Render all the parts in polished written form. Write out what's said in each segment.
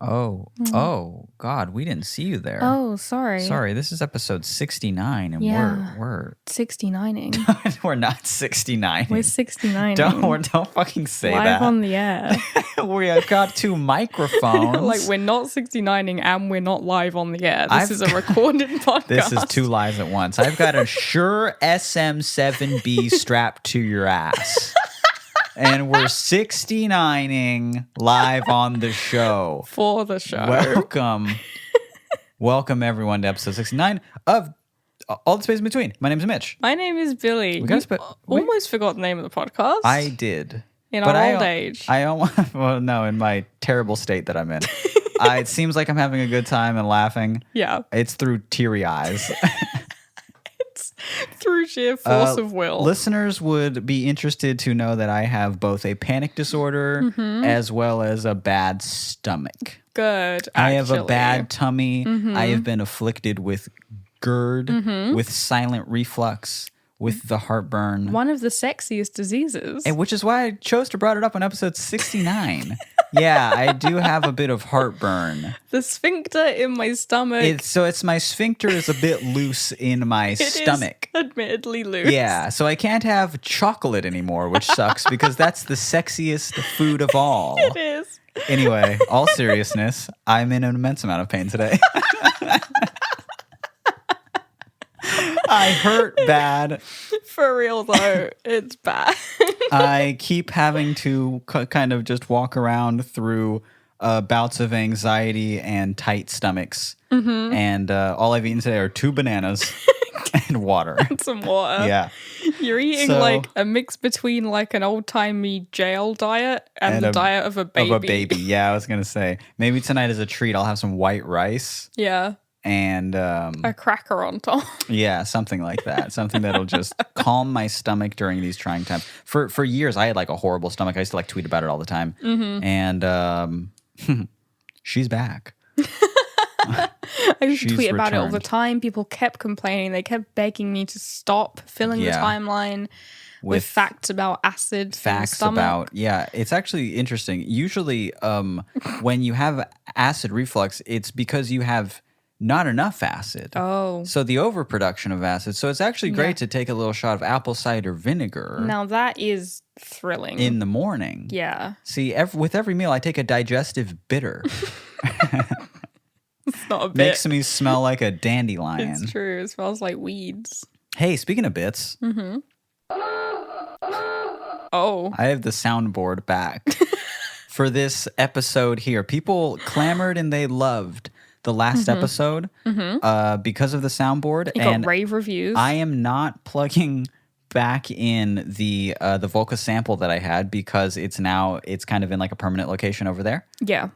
Oh, God, we didn't see you there. Oh, sorry. Sorry, this is episode 69, and we're 69ing. we're not 69. We're 69ing. Don't fucking say Live that. on the air. We have got two microphones. Like, we're not 69ing and we're not live on the air. This is a recorded podcast. This is two lives at once. I've got a Shure SM7B strapped to your ass. And we're 69ing live on the show. For the show. Welcome everyone to episode 69 of All the Space in Between. My name is Mitch. My name is Billy. We almost forgot the name of the podcast. I did. In our old age. In my terrible state that I'm in. It seems like I'm having a good time and laughing. Yeah. It's through teary eyes. Through sheer force of will. Listeners would be interested to know that I have both a panic disorder as well as a bad stomach. Good. I have a bad tummy. I have been afflicted with GERD, with silent reflux, with the heartburn. One of the sexiest diseases. And which is why I chose to brought it up on episode 69. Yeah, I do have a bit of heartburn. The sphincter in my stomach. It's my sphincter is a bit loose in my stomach. Is admittedly loose. Yeah, so I can't have chocolate anymore, which sucks because that's the sexiest food of all. It is. Anyway, all seriousness, I'm in an immense amount of pain today. I hurt bad. For real, though, it's bad. I keep having to kind of just walk around through bouts of anxiety and tight stomachs. And all I've eaten today are 2 bananas and water. And some water. Yeah. You're eating like a mix between like an old-timey jail diet and the diet of a baby. Of a baby, yeah, I was going to say. Maybe tonight as a treat, I'll have some white rice. Yeah. And a cracker on top. Yeah, something like that. Something that'll just calm my stomach during these trying times. For years, I had like a horrible stomach. I used to like tweet about it all the time. And she's back. I used to tweet about it all the time. People kept complaining. They kept begging me to stop filling the timeline with facts about acid. Facts about, it's actually interesting. Usually when you have acid reflux, it's because you have not enough acid. Oh. So the overproduction of acid. So it's actually great to take a little shot of apple cider vinegar. Now that is thrilling. In the morning. Yeah. See, with every meal, I take a digestive bitter. It's not a bit. Makes me smell like a dandelion. It's true. It smells like weeds. Hey, speaking of bits. Oh. I have the soundboard back for this episode here. People clamored and they loved the last episode because of the soundboard. It got rave reviews. I am not plugging back in the Volca sample that I had because it's kind of in like a permanent location over there. Yeah.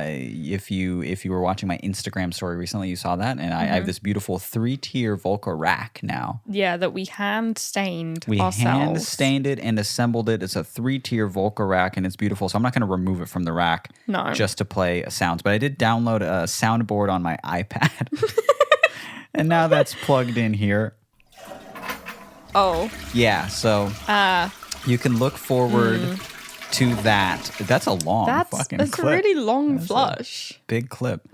If you were watching my Instagram story recently, you saw that, and I have this beautiful 3-tier Volca rack now. Yeah, that we hand stained ourselves. We hand stained it and assembled it. It's a 3-tier Volca rack, and it's beautiful. So I'm not going to remove it from the rack just to play sounds. But I did download a soundboard on my iPad, and now that's plugged in here. Oh. Yeah, so you can look forward to that. That's a long fucking clip. That's a really long flush. Big clip.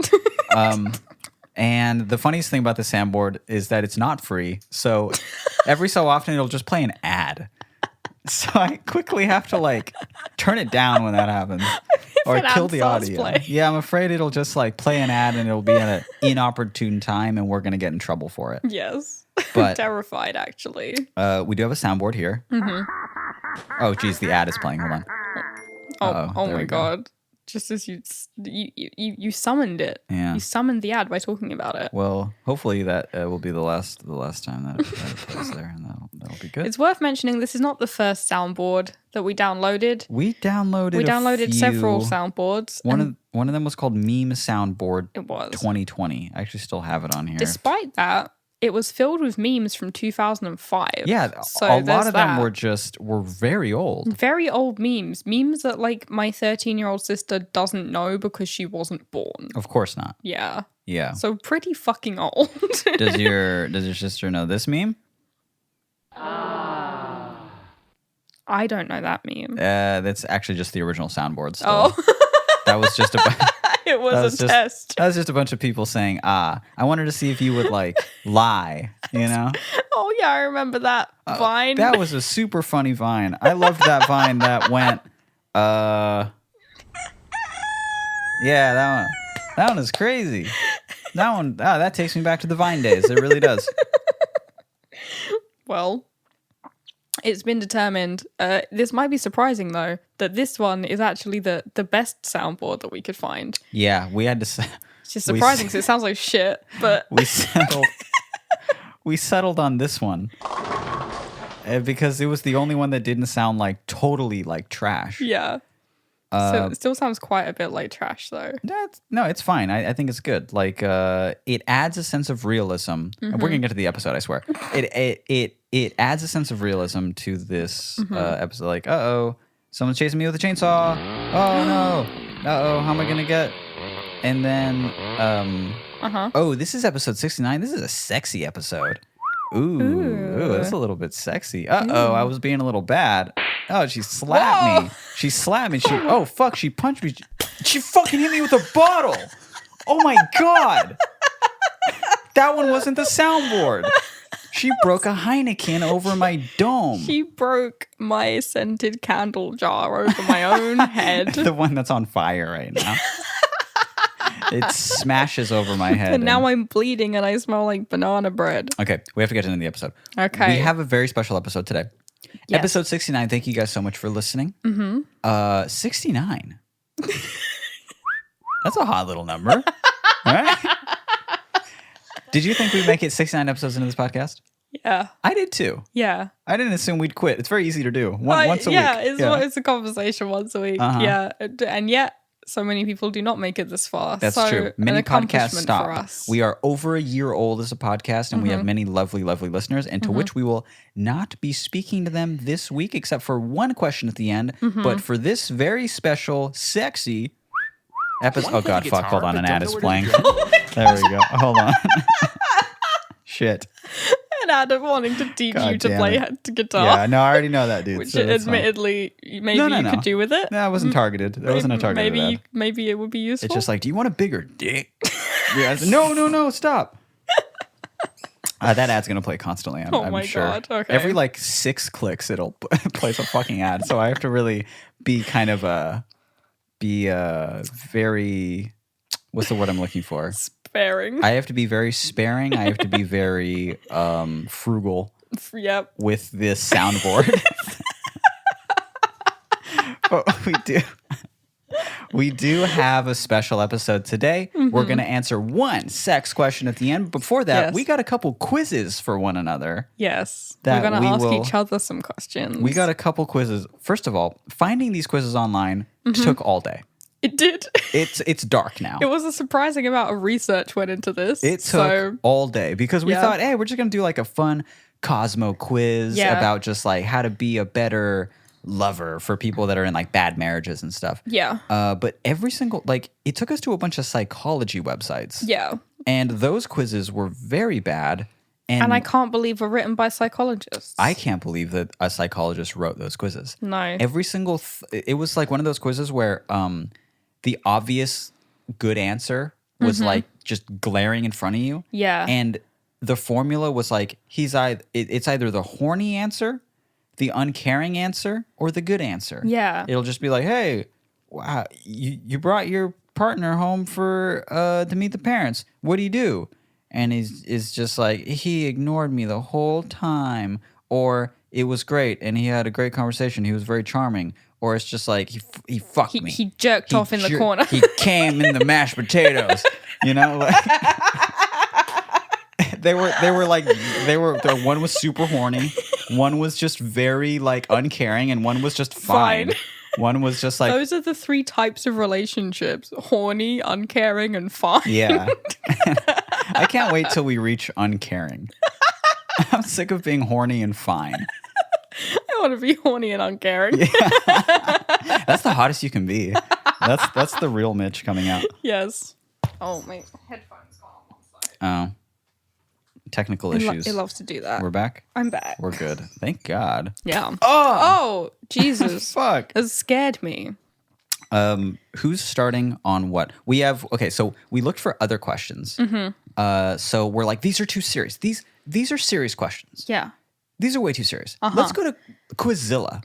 And the funniest thing about the soundboard is that it's not free. So every so often it'll just play an ad. So I quickly have to like turn it down when that happens. Or kill the audio. Play. Yeah, I'm afraid it'll just like play an ad and it'll be at an inopportune time and we're going to get in trouble for it. Yes. But terrified, actually. We do have a soundboard here. Oh, geez, the ad is playing. Hold on. Oh my God. Just as you summoned it. Yeah. You summoned the ad by talking about it. Well, hopefully that will be the last time that it plays there, and that'll be good. It's worth mentioning this is not the first soundboard that we downloaded. We downloaded several soundboards. One of them was called Meme Soundboard. It was 2020. I actually still have it on here. Despite that, it was filled with memes from 2005. Yeah, so a lot of them were very old. Very old memes. Memes that like my 13-year-old sister doesn't know because she wasn't born. Of course not. Yeah. Yeah. So pretty fucking old. Does your sister know this meme? I don't know that meme. That's actually just the original soundboard still. Oh. That was just a It was a test. That was just a bunch of people saying, I wanted to see if you would like lie, you know? Oh yeah, I remember that Vine. That was a super funny Vine. I loved that Vine that went, yeah, that one is crazy. That one, that takes me back to the Vine days. It really does. Well, it's been determined. This might be surprising though, that this one is actually the best soundboard that we could find. Yeah, we had to. It's just surprising because it sounds like shit, but we settled on this one because it was the only one that didn't sound like totally like trash. Yeah. So it still sounds quite a bit like trash, though. No, it's fine. I think it's good. Like, it adds a sense of realism. And we're gonna get to the episode. I swear. It adds a sense of realism to this episode. Like, someone's chasing me with a chainsaw. Oh no. How am I gonna get? And then, oh, this is episode 69. This is a sexy episode. Ooh, that's a little bit sexy. I was being a little bad. Oh, she slapped me. She slapped me. Oh, fuck, she punched me. She fucking hit me with a bottle. Oh, my God. That one wasn't the soundboard. She broke a Heineken over my dome. She broke my scented candle jar over my own head. The one that's on fire right now. It smashes over my head. And now I'm bleeding and I smell like banana bread. Okay, we have to get into the episode. Okay. We have a very special episode today. Yes. Episode 69. Thank you guys so much for listening. 69. That's a hot little number. Right? Did you think we'd make it 69 episodes into this podcast? Yeah. I did too. Yeah. I didn't assume we'd quit. It's very easy to do. Once a week. It's a conversation once a week. Yeah. And yet, so many people do not make it this far. That's true. Many podcasts stop. We are over a year old as a podcast, and we have many lovely, lovely listeners, and to which we will not be speaking to them this week, except for one question at the end. But for this very special, sexy episode... Oh, God, fuck. Hold on. An ad is playing. There we go. Hold on. Shit. An ad of wanting to teach you to play guitar. Yeah, no, I already know that, dude. Which, admittedly, maybe you could do with it. No, it wasn't targeted. That wasn't a targeted ad. Maybe it would be useful. It's just like, do you want a bigger dick? Yeah, no, stop. That ad's going to play constantly, I'm sure. God, okay. Every, 6 clicks, it'll play a fucking ad. So I have to really be kind of very... What's the word I'm looking for? Sparing. I have to be very sparing. I have to be very frugal. Yep. With this soundboard. But we do have a special episode today. We're going to answer one sex question at the end. Before that, we got a couple quizzes for one another. Yes. We're going to ask each other some questions. We got a couple quizzes. First of all, finding these quizzes online took all day. It did. It's dark now. It was a surprising amount of research went into this. It took all day because we thought, hey, we're just going to do a fun Cosmo quiz about just how to be a better lover for people that are in bad marriages and stuff. Yeah. But every single, it took us to a bunch of psychology websites. Yeah. And those quizzes were very bad. And I can't believe were written by psychologists. I can't believe that a psychologist wrote those quizzes. No. Every single, it was one of those quizzes where the obvious good answer was just glaring in front of you. Yeah. And the formula was it's either the horny answer, the uncaring answer, or the good answer. Yeah. It'll just be hey, wow, you brought your partner home for to meet the parents. What do you do? And he's just he ignored me the whole time. Or it was great and he had a great conversation. He was very charming. Or it's just he fucked me. He jerked off in the corner. He came in the mashed potatoes. You know, they were one was super horny, one was just very uncaring, and one was just fine. One was just those are the 3 types of relationships: horny, uncaring, and fine. Yeah. I can't wait till we reach uncaring. I'm sick of being horny and fine. I want to be horny and uncaring. Yeah. That's the hottest you can be. That's the real Mitch coming out. Yes. Oh, my headphones gone on one side. Oh. Technical issues. It loves to do that. We're back? I'm back. We're good. Thank God. Yeah. Oh, Jesus. Fuck. It scared me. Who's starting on what? We have so we looked for other questions. So we're like, these are too serious. These are serious questions. Yeah. These are way too serious. Let's go to Quizilla.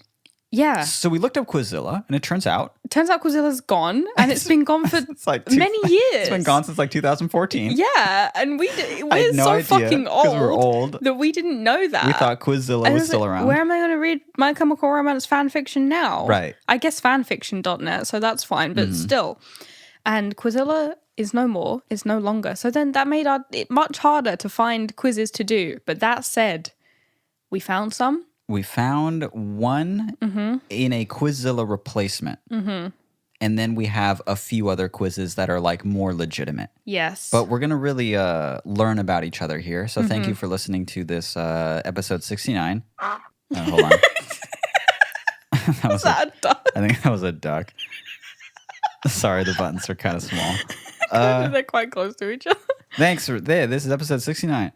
Yeah. So we looked up Quizilla, and it turns out Quizzilla's gone, and it's been gone for many years. It's been gone since like 2014. Yeah, and we're so fucking old. Because we're old. That we didn't know that. We thought Quizilla was still around. Where am I going to read My Chemical Romance fan fiction now? Right. I guess fanfiction.net, so that's fine, but still. And Quizilla is no more. It's no longer. So then that made it much harder to find quizzes to do. But that said, we found some. We found one in a Quizilla replacement. And then we have a few other quizzes that are like more legitimate. Yes. But we're going to really learn about each other here. So thank you for listening to this episode 69. Hold on. Was that a duck? I think that was a duck. Sorry, the buttons are kind of small. They're quite close to each other. Thanks for there. This is episode 69.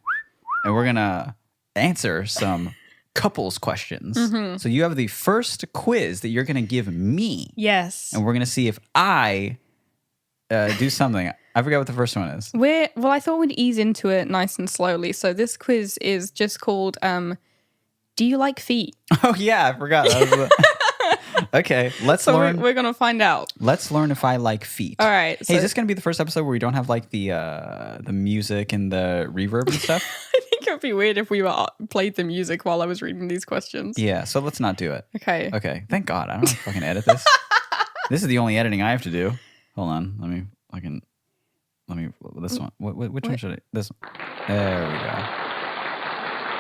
And we're going to answer some couples questions. So you have the first quiz that you're going to give me. Yes. And we're going to see if I do something. I forgot what the first one is. Well, I thought we'd ease into it nice and slowly. So this quiz is just called Do You Like Feet? Oh, yeah. I forgot. That was okay. Let's learn. We're going to find out. Let's learn if I like feet. All right. Hey, is this going to be the first episode where we don't have like the music and the reverb and stuff? I think it would be weird if we played the music while I was reading these questions. Yeah, so let's not do it. Okay. Okay. Thank God. I don't have to fucking edit this. This is the only editing I have to do. Hold on. Let me this one. Which one should I? This one. There we go.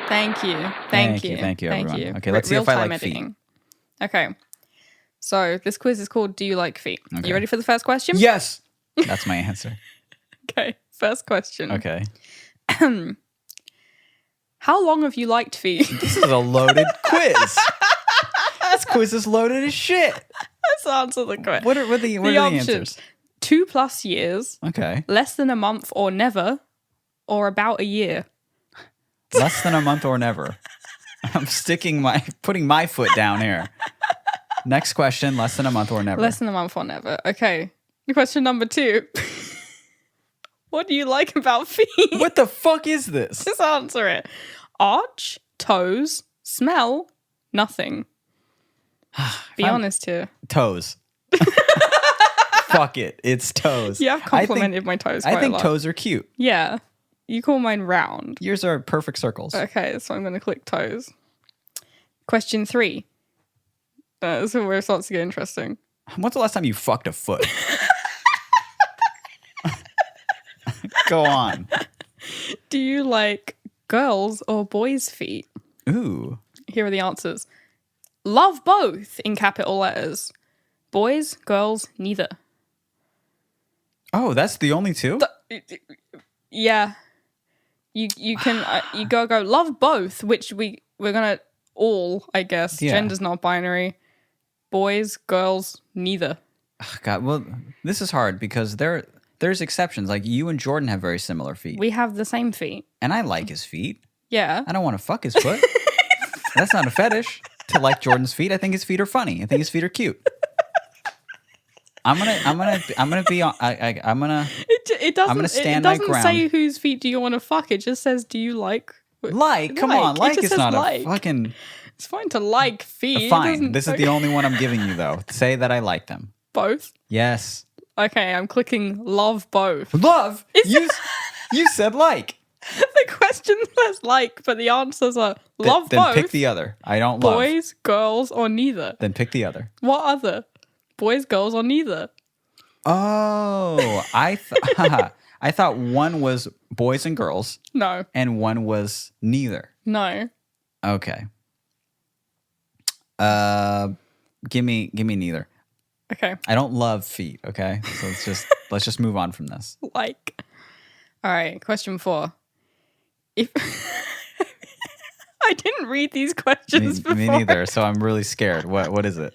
Thank you. Thank you, everyone. Okay, let's see if I like editing. Feet. Okay. So this quiz is called Do You Like Feet? Okay. You ready for the first question? Yes. That's my answer. Okay. First question. Okay. How long have you liked feet? This is a loaded quiz. This quiz is loaded as shit. Let's answer the question. What are the answers? 2+ years. Okay. Less than a month or never. Or about a year. Less than a month or never. I'm putting my foot down here. Next question, less than a month or never. Less than a month or never. Okay. Question number 2. What do you like about feet? What the fuck is this? Just answer it. Arch, toes, smell, nothing. Be honest here. Toes. Fuck it. It's toes. You have complimented my toes quite a lot. I think toes are cute. Yeah. You call mine round. Yours are perfect circles. Okay, so I'm going to click toes. Question 3. This is where it starts to get interesting. When's the last time you fucked a foot? Go on. Do you like girls' or boys' feet? Ooh. Here are the answers. Love both in capital letters. Boys, girls, neither. Oh, that's the only two? Yeah. You can you go love both, which we're gonna all, I guess. Yeah. Gender's not binary. Boys, girls, neither. Oh, God, well, this is hard because there's exceptions. Like you and Jordan have very similar feet. We have the same feet. And I like his feet. Yeah. I don't want to fuck his foot. That's not a fetish to like Jordan's feet. I think his feet are funny. I think his feet are cute. I'm gonna stand my ground. It doesn't say whose feet do you want to fuck. It just says do you like. Come on, like is not a fucking. It's fine to like feet. Fine. This is the only one I'm giving you though. Say that I like them. Both. Yes. Okay, I'm clicking love both. Love. You said like. The question says like, but the answers are love then both. Then pick the other. I don't love. Boys, girls, or neither. Then pick the other. What other? Boys, girls, or neither? Oh, I thought one was boys and girls. No. And one was neither. No. Okay. Give me neither. Okay. I don't love feet, okay? So let's just move on from this. Like. All right, question 4. If I didn't read these questions before. Me neither, so I'm really scared. What is it?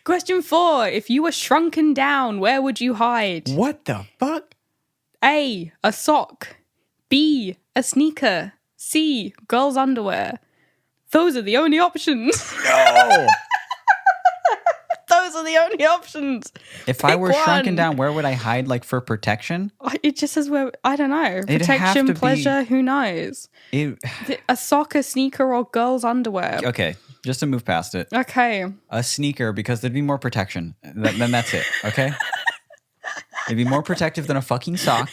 Question 4. If you were shrunken down, where would you hide? What the fuck? A sock. B, a sneaker. C, girls' underwear. Those are the only options. No. Those Those are the only options. If I were shrunken one. down, where would I hide, like, for protection? It just says where, I don't know. It'd have Protection, to be- pleasure, who knows? A sock, a sneaker, or girl's underwear. Okay, just to move past it. Okay. A sneaker, because there'd be more protection. Then that's it, okay? It'd be more protective than a fucking sock.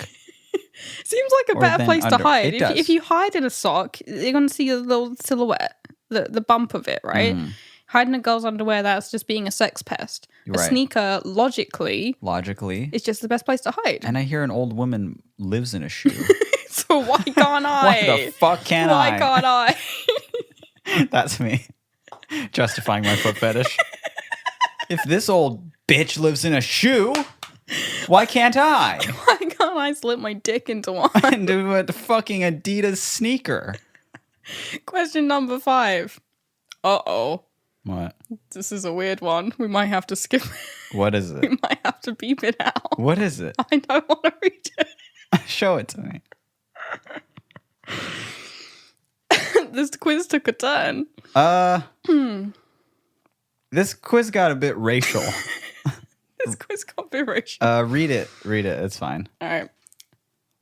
Seems like a better than place to under- hide. It does. If you hide in a sock, you're going to see a little silhouette, the bump of it, right? Hiding a girl's underwear, that's just being a sex pest. Right. A sneaker, logically, Logically. is just the best place to hide. And I hear an old woman lives in a shoe. So why can't I? Why the fuck can't Why I? can't I? That's me. Justifying my foot fetish. If this old bitch lives in a shoe, why can't I? Why can't I slip my dick into one? And do a fucking Adidas sneaker. Question number 5. Uh-oh. What? This is a weird one. We might have to skip it. What is We it? might have to beep it out. What is it? I don't want to read it. Show it to me. This quiz took a turn. This quiz got a bit racial. This quiz got very racial. Read it. Read it. It's fine. All right.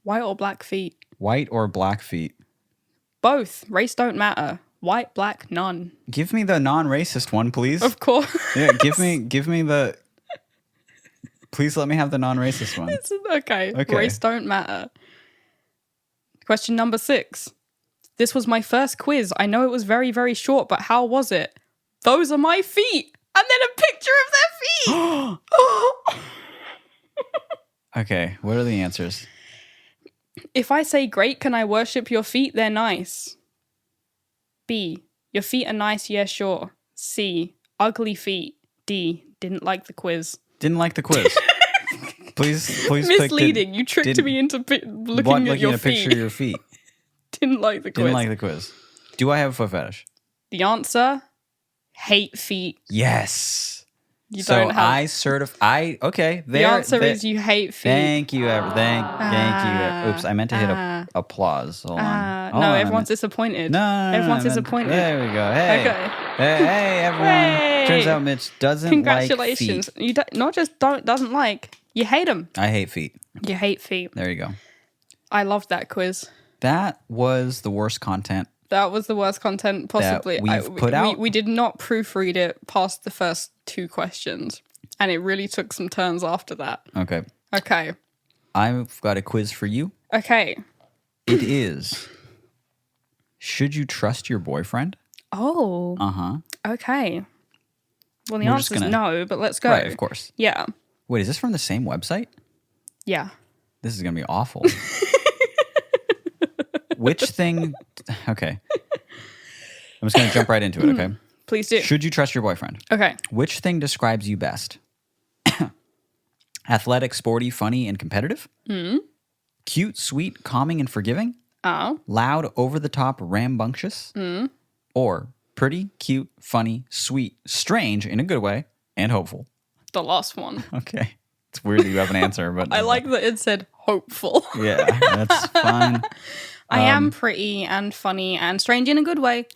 White or black feet? White or black feet? Both. Race don't matter. White, black, none. Give me the non-racist one, please. Of course. Yeah, give me the. Please let me have the non-racist one. Okay. Okay. Race don't matter. Question number 6. This was my first quiz. I know it was very, very short, but how was it? Those are my feet. And then a picture of their feet. Okay, what are the answers? If I say great, can I worship your feet? They're nice. B. Your feet are nice, yeah, sure. C. Ugly feet. D. Didn't like the quiz. Didn't like the quiz. please Misleading. You tricked me into looking at your a feet. picture of your feet. Didn't like the quiz. Didn't like the quiz. Do I have a foot fetish? The answer? Hate feet. Yes. You so don't have. okay. The answer is you hate feet. Thank you, thank you. Oops, I meant to hit applause. Hold on. Hold No, on, everyone's disappointed. No, Everyone's I meant- disappointed. There we go. Hey, Okay. hey, everyone. Hey. Turns out Mitch doesn't Congratulations. like feet. You not just doesn't like. You hate them. I hate feet. You hate feet. There you go. I loved that quiz. That was the worst content. That was the worst content possibly. we've put out? We did not proofread it past the first 2 questions. And it really took some turns after that. Okay. Okay. I've got a quiz for you. Okay. It is, should you trust your boyfriend? Oh. Uh-huh. Okay. Well, the We're just answer is gonna- no, but let's go. Right, of course. Yeah. Wait, is this from the same website? Yeah. This is going to be awful. Which thing... Okay. I'm just going to jump right into it, okay? Please do. Should you trust your boyfriend? Okay. Which thing describes you best? Athletic, sporty, funny, and competitive? Cute, sweet, calming, and forgiving? Oh. Loud, over-the-top, rambunctious? Or pretty, cute, funny, sweet, strange in a good way, and hopeful? The last one. Okay. It's weird that you have an answer, but... I like that it said hopeful. Yeah, that's fine. I am pretty and funny and strange in a good way.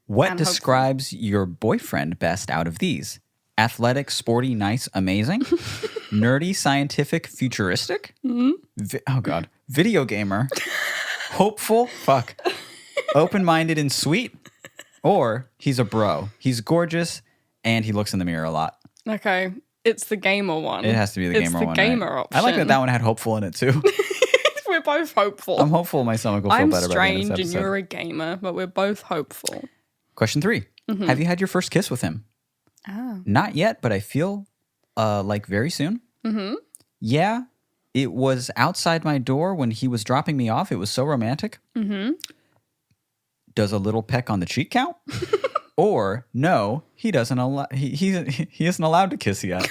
What and hopeful. describes your boyfriend best out of these? Athletic, sporty, nice, amazing? Nerdy, scientific, futuristic? Oh, God. Video gamer? Hopeful? Fuck. Open-minded and sweet? Or he's a bro. He's gorgeous, and he looks in the mirror a lot. Okay. It's the gamer one. It has to be the gamer one. It's the gamer right? option. I like that that one had hopeful in it, too. We're both hopeful. I'm hopeful my stomach will feel I'm better by the end strange of this and episode. you're a gamer, but we're both hopeful. Question 3. Have you had your first kiss with him? Oh. Not yet, but I feel like very soon. Yeah, it was outside my door when he was dropping me off. It was so romantic. Does a little peck on the cheek count? Or no, he doesn't allow. He isn't allowed to kiss yet.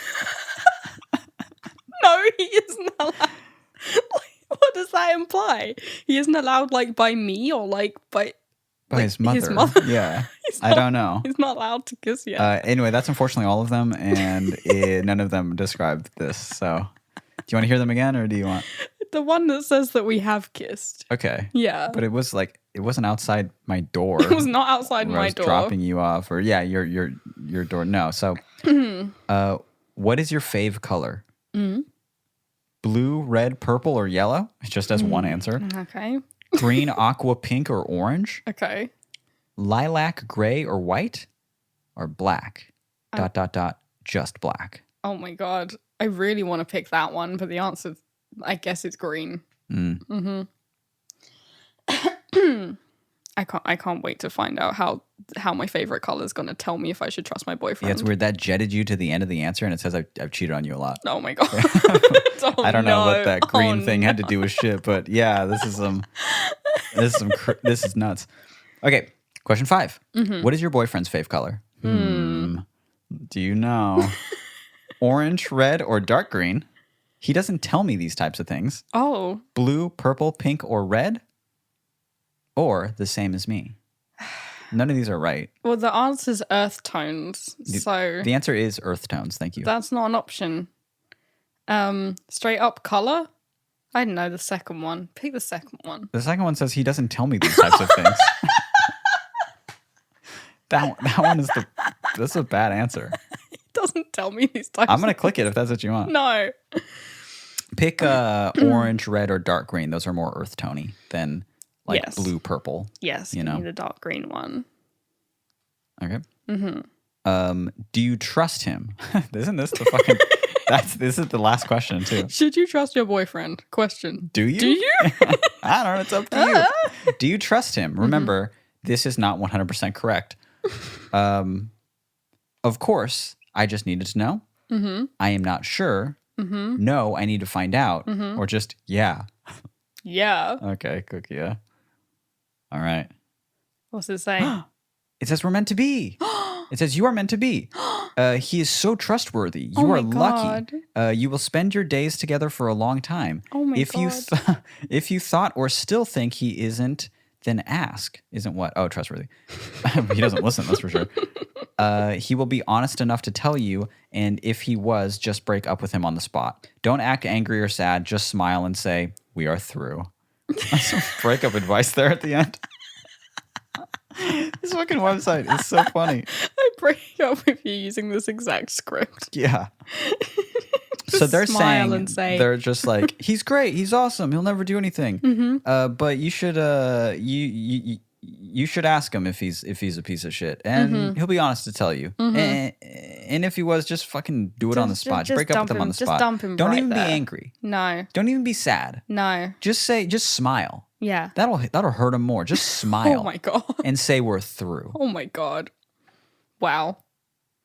No, he isn't allowed. What does that imply? He isn't allowed, like, by me or, like, by His mother. His mother. Yeah, not, I don't know. He's not allowed to kiss yet. Anyway, that's unfortunately all of them, and none of them described this. So, do you want to hear them again, or do you want? The one that says that we have kissed. Okay. Yeah. But it wasn't outside my door. It was not outside where I my was door. dropping you off, or your door. No. So, What is your fave color? Blue, red, purple, or yellow? It just has one answer. Okay. Green, aqua, pink, or orange? Okay. Lilac, gray, or white? Or black? ... Just black. Oh my God. I really want to pick that one, but the answer, I guess it's green. I can't wait to find out how my favorite color is going to tell me if I should trust my boyfriend. Yeah, it's weird. That jetted you to the end of the answer, and it says I've cheated on you a lot. Oh my God. I don't know what that green thing had to do with shit, but yeah, this is nuts. Okay, question 5. What is your boyfriend's fave color? Do you know? Orange, red, or dark green? He doesn't tell me these types of things. Oh. Blue, purple, pink, or red? Or the same as me? None of these are right. Well, the answer's earth tones, so... The answer is earth tones, thank you. That's not an option. Straight up color? I don't know, the second one. Pick the second one. The second one says he doesn't tell me these types of things. That one is that's a bad answer. He doesn't tell me these types I'm going to click it if that's what you want. No. Pick orange, red, or dark green. Those are more earth tony than Yes. blue, purple. Yes, give me the dark green one. Okay. Do you trust him? Isn't this the fucking... This is the last question, too. Should you trust your boyfriend? Question. Do you? Do you? I don't know. It's up to you. Do you trust him? Remember, this is not 100% correct. Of course, I just needed to know. I am not sure. No, I need to find out. Or just, yeah. Yeah. Okay, cookie, yeah. All right. What's it say? It says we're meant to be. It says you are meant to be. He is so trustworthy. You are lucky. You will spend your days together for a long time. Oh my God. If you thought or still think he isn't, then ask. Isn't what? Oh, trustworthy. He doesn't listen, that's for sure. He will be honest enough to tell you, and if he was, just break up with him on the spot. Don't act angry or sad. Just smile and say, we are through. That's some breakup advice there at the end. This fucking website is so funny. I break up with you using this exact script. Yeah. So they're smile saying, and say, they're just like, he's great, he's awesome, he'll never do anything. But you should you should ask him if he's a piece of shit, and he'll be honest to tell you. And if he was, just fucking do it on the spot. Just break up with him on the spot. Just dump him. Don't right even there. be angry. No. Don't even be sad. No. Just smile. Yeah. That'll hurt him more. Just smile. Oh my God. And say we're through. Oh my God. Wow.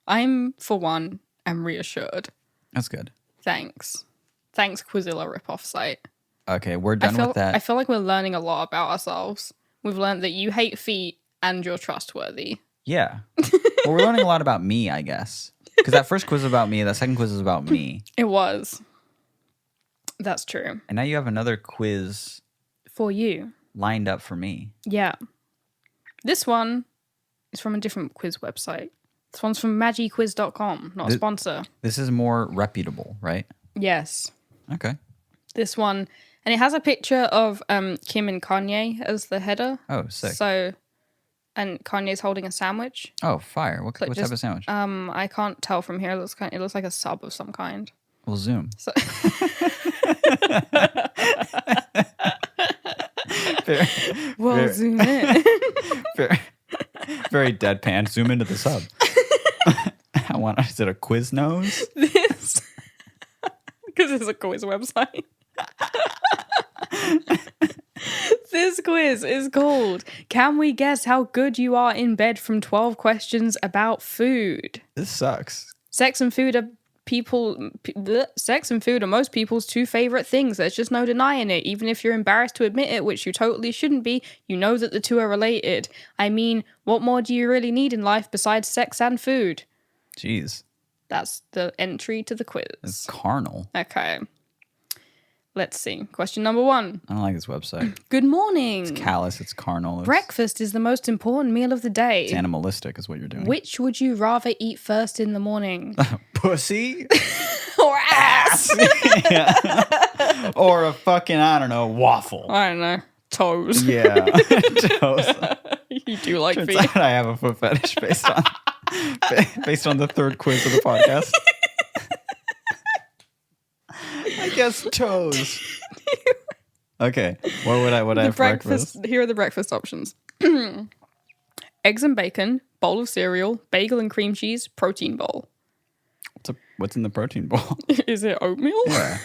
I'm, for one, am reassured. That's good. Thanks, Quizilla ripoff site. Okay, we're done with that. I feel like we're learning a lot about ourselves. We've learned that you hate feet and you're trustworthy. Yeah. Well, we're learning a lot about me, I guess. Because that first quiz was about me, that second quiz was about me. It was. That's true. And now you have another quiz for you lined up for me. Yeah. This one is from a different quiz website. This one's from magiquiz.com, not a sponsor. This is more reputable, right? Yes. Okay. This one, and it has a picture of Kim and Kanye as the header. Oh, sick. So, and Kanye's holding a sandwich. Oh, fire. What type of sandwich? I can't tell from here. It looks like a sub of some kind. We'll zoom. So zoom in. Very deadpan. Zoom into the sub. Is it a quiz nose? This, because it's a quiz website. This quiz is called "Can We Guess How Good You Are in Bed from 12 Questions About Food?" This sucks. Sex and food are most people's two favorite things. There's just no denying it. Even if you're embarrassed to admit it, which you totally shouldn't be, you know that the two are related. I mean, what more do you really need in life besides sex and food? Jeez. That's the entry to the quiz. It's carnal. Okay. Let's see. Question number 1. I don't like this website. Good morning. It's callous. It's carnal. Breakfast is the most important meal of the day. It's animalistic is what you're doing. Which would you rather eat first in the morning? Pussy? Or ass? Yeah. Or a fucking, I don't know, waffle. I don't know. Toes. Yeah. Toes. You do like Turns feet. out I have a foot fetish based on the third quiz of the podcast. I guess toes. Okay. What would I have for breakfast? Here are the breakfast options. Eggs and bacon, bowl of cereal, bagel and cream cheese, protein bowl. What's in the protein bowl? Is it oatmeal? Yeah.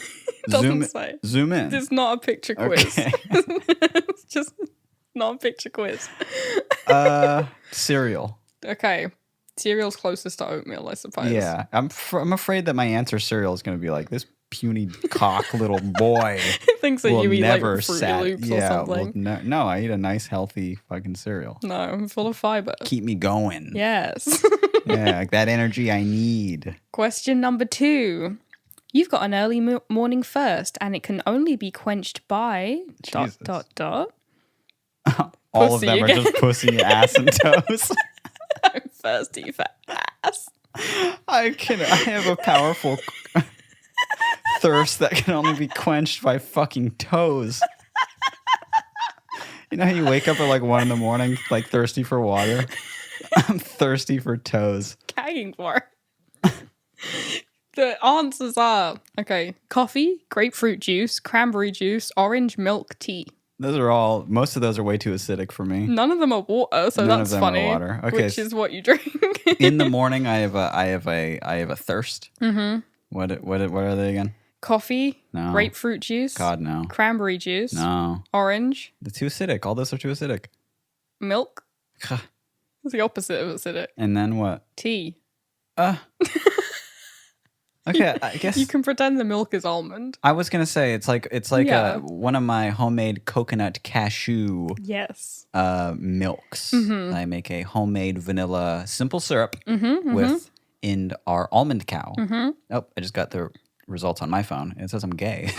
Doesn't say. Zoom in. It's not a picture quiz. Okay. It's just not a picture quiz. Cereal. Okay. Cereal's closest to oatmeal, I suppose. Yeah. I'm afraid that my answer cereal is going to be like this puny cock little boy. Thinks that you eat never like Fruity Loops or something. No, I eat a nice healthy fucking cereal. No, I'm full of fiber. Keep me going. Yes. Yeah, like that energy I need. Question number 2. You've got an early morning first, and it can only be quenched by ... Jesus. All of them are just pussy, ass, and toes. I'm thirsty for ass. I have a powerful thirst that can only be quenched by fucking toes. You know how you wake up at like 1 a.m, like thirsty for water? I'm thirsty for toes. Gagging for it. The answers are, okay, coffee, grapefruit juice, cranberry juice, orange milk tea. Most of those are way too acidic for me. None of them are water, so None that's of them funny. are water. Okay. Which is what you drink. In the morning, I have a thirst. Mm-hmm. What are they again? Coffee, No. grapefruit juice, God, no. cranberry juice, No. orange, They're too acidic. All those are too acidic. milk. It's the opposite of acidic. And then what? Tea. Okay, I guess You can pretend the milk is almond. I was gonna say it's like Yeah. one of my homemade coconut cashew Yes. milks. Mm-hmm. I make a homemade vanilla simple syrup with in our almond cow. Mm-hmm. Oh, I just got the results on my phone. It says I'm gay.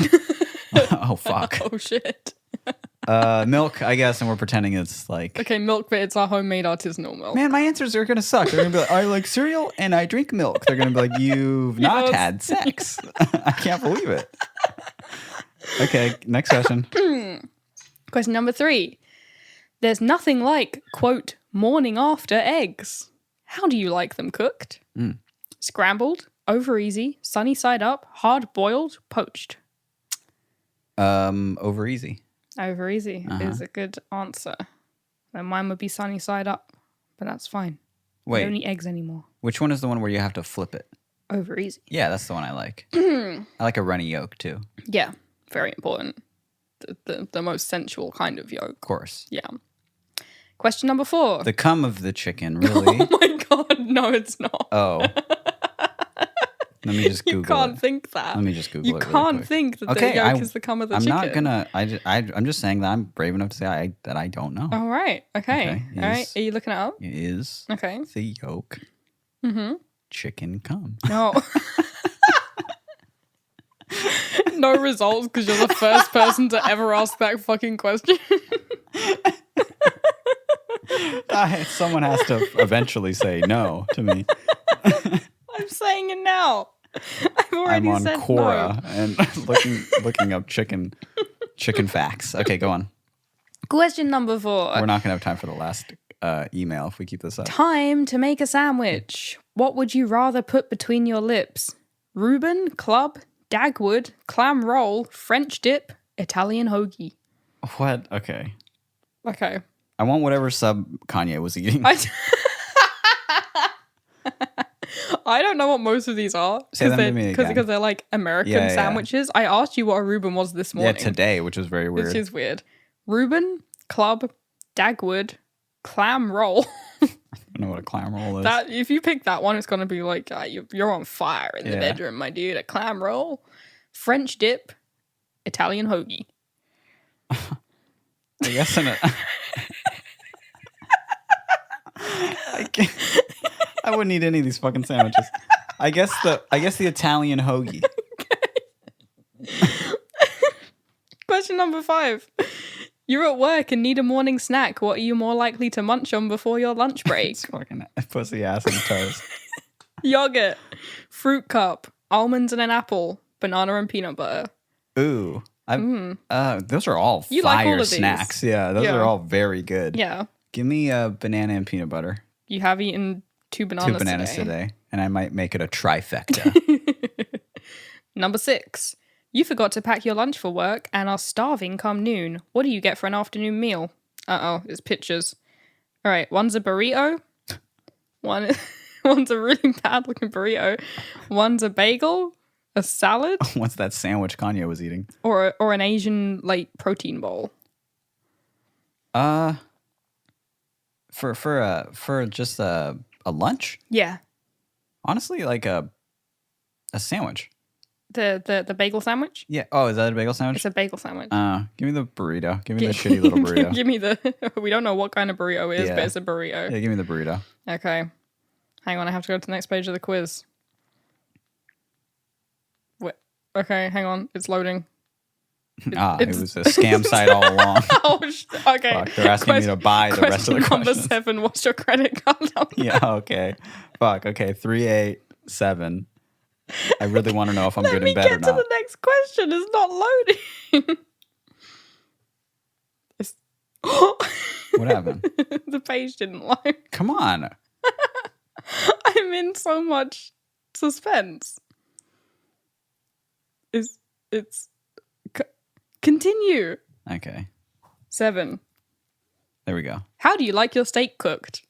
Oh fuck. Oh shit. Milk, I guess, and we're pretending it's like. Okay, milk, but it's our homemade artisanal milk. Man, my answers are gonna suck. They're gonna be like, I like cereal and I drink milk. They're gonna be like, you've not had sex. I can't believe it. Okay, next question. Question number 3. There's nothing like, quote, morning after eggs. How do you like them cooked? Scrambled, over easy, sunny side up, hard boiled, poached. Over easy. Over easy is a good answer. And mine would be sunny side up, but that's fine. Wait, I don't eat eggs anymore. which one is the one where you have to flip it? Over easy. Yeah, that's the one I like. I like a runny yolk too. Yeah, very important. The most sensual kind of yolk. Of course. Yeah. Question number 4. The cum of the chicken, really? Oh my god, no, it's not. Oh. Let me just Google You can't it. think that. Let me just Google You it really can't quick. think that Okay, the yolk is the cum of the I'm chicken. not gonna. I'm just saying that I'm brave enough to say that I don't know. All right. Okay. Okay, All right. Are you looking it up? It is Okay. the yolk chicken cum. No. No results because you're the first person to ever ask that fucking question. Someone has to eventually say no to me. I'm saying it now. I've already I'm on said Quora no. and looking up chicken facts. Okay, go on. Question number 4. We're not gonna have time for the last email if we keep this up. Time to make a sandwich. What would you rather put between your lips? Reuben, club, Dagwood, clam roll, French dip, Italian hoagie. What? Okay. Okay. I want whatever sub Kanye was eating. I don't know what most of these are. Say them to me again. Because they're like American Yeah. sandwiches. I asked you what a Reuben was this morning. Yeah, today, which was very weird. Which is weird. Reuben, club, Dagwood, clam roll. I don't know what a clam roll is. That if you pick that one, it's gonna be like you're on fire in the Yeah. bedroom, my dude. A clam roll, French dip, Italian hoagie. I guess I wouldn't eat any of these fucking sandwiches. I guess the Italian hoagie. Question number 5. You're at work and need a morning snack. What are you more likely to munch on before your lunch break? It's fucking pussy ass and toast. Yogurt, fruit cup, almonds and an apple, banana and peanut butter. Ooh. Those are all You like fire all of these. snacks. Yeah, those Yeah. are all very good. Yeah. Give me a banana and peanut butter. You have eaten 2 bananas, 2 bananas today. And I might make it a trifecta. Number 6. You forgot to pack your lunch for work and are starving come noon. What do you get for an afternoon meal? Uh-oh, it's pictures. All right, one's a burrito. One's a really bad looking burrito. One's a bagel, a salad. What's that sandwich Kanye was eating? Or an Asian like protein bowl. For just a lunch? Yeah. Honestly, like a sandwich. The bagel sandwich? Yeah. Oh, is that a bagel sandwich? It's a bagel sandwich. Give me the burrito. Give me the shitty little burrito. Give me the... We don't know what kind of burrito it is, but it's a burrito. Yeah, give me the burrito. Okay. Hang on, I have to go to the next page of the quiz. Wait. Okay, hang on. It's loading. It was a scam site all along. Okay. Fuck, they're asking me to buy the rest of the question. Number questions. 7, what's your credit card number? Yeah, okay. Fuck, okay. 387. I really want to know if I'm good in bed or Let me get to not. the next question. It's not loading. What happened? The page didn't load. Come on. I'm in so much suspense. Continue. Okay. 7. There we go. How do you like your steak cooked?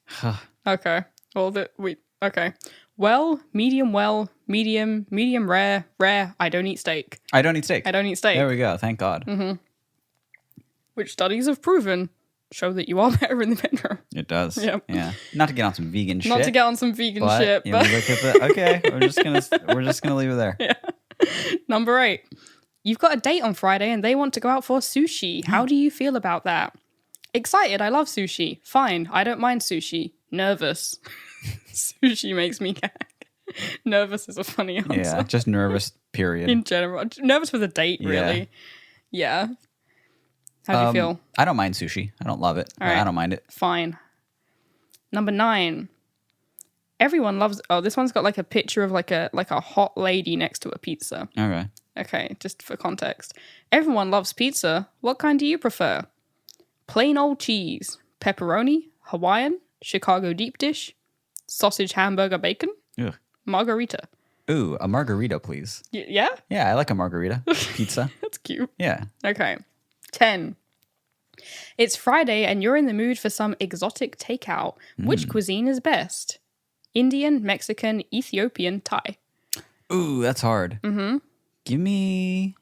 Okay. Okay. Well, medium, rare. I don't eat steak. I don't eat steak. There we go. Thank God. Mm-hmm. Which studies have proven show that you are better in the bedroom. It does. Yep. Yeah. Not to get on some vegan shit. Not to get on some vegan but, shit, you know, but look at the, okay, we're just gonna leave it there. Yeah. Number 8. You've got a date on Friday and they want to go out for sushi. How do you feel about that? Excited. I love sushi. Fine. I don't mind sushi. Nervous. Sushi makes me gag. Nervous is a funny answer. Yeah, just nervous, period. In general. Nervous with a date, really. Yeah. How do you feel? I don't mind sushi. I don't love it. Right. I don't mind it. Fine. Number 9. Everyone loves... Oh, this one's got like a picture of like a hot lady next to a pizza. Okay. Okay, just for context. Everyone loves pizza. What kind do you prefer? Plain old cheese, pepperoni, Hawaiian, Chicago deep dish, sausage, hamburger, bacon, Ugh. margarita. Ooh, a margarita, please. Yeah? Yeah, I like a margarita. Pizza. That's cute. Yeah. Okay. 10. It's Friday and you're in the mood for some exotic takeout. Which cuisine is best? Indian, Mexican, Ethiopian, Thai. Ooh, that's hard. Mm-hmm. Give me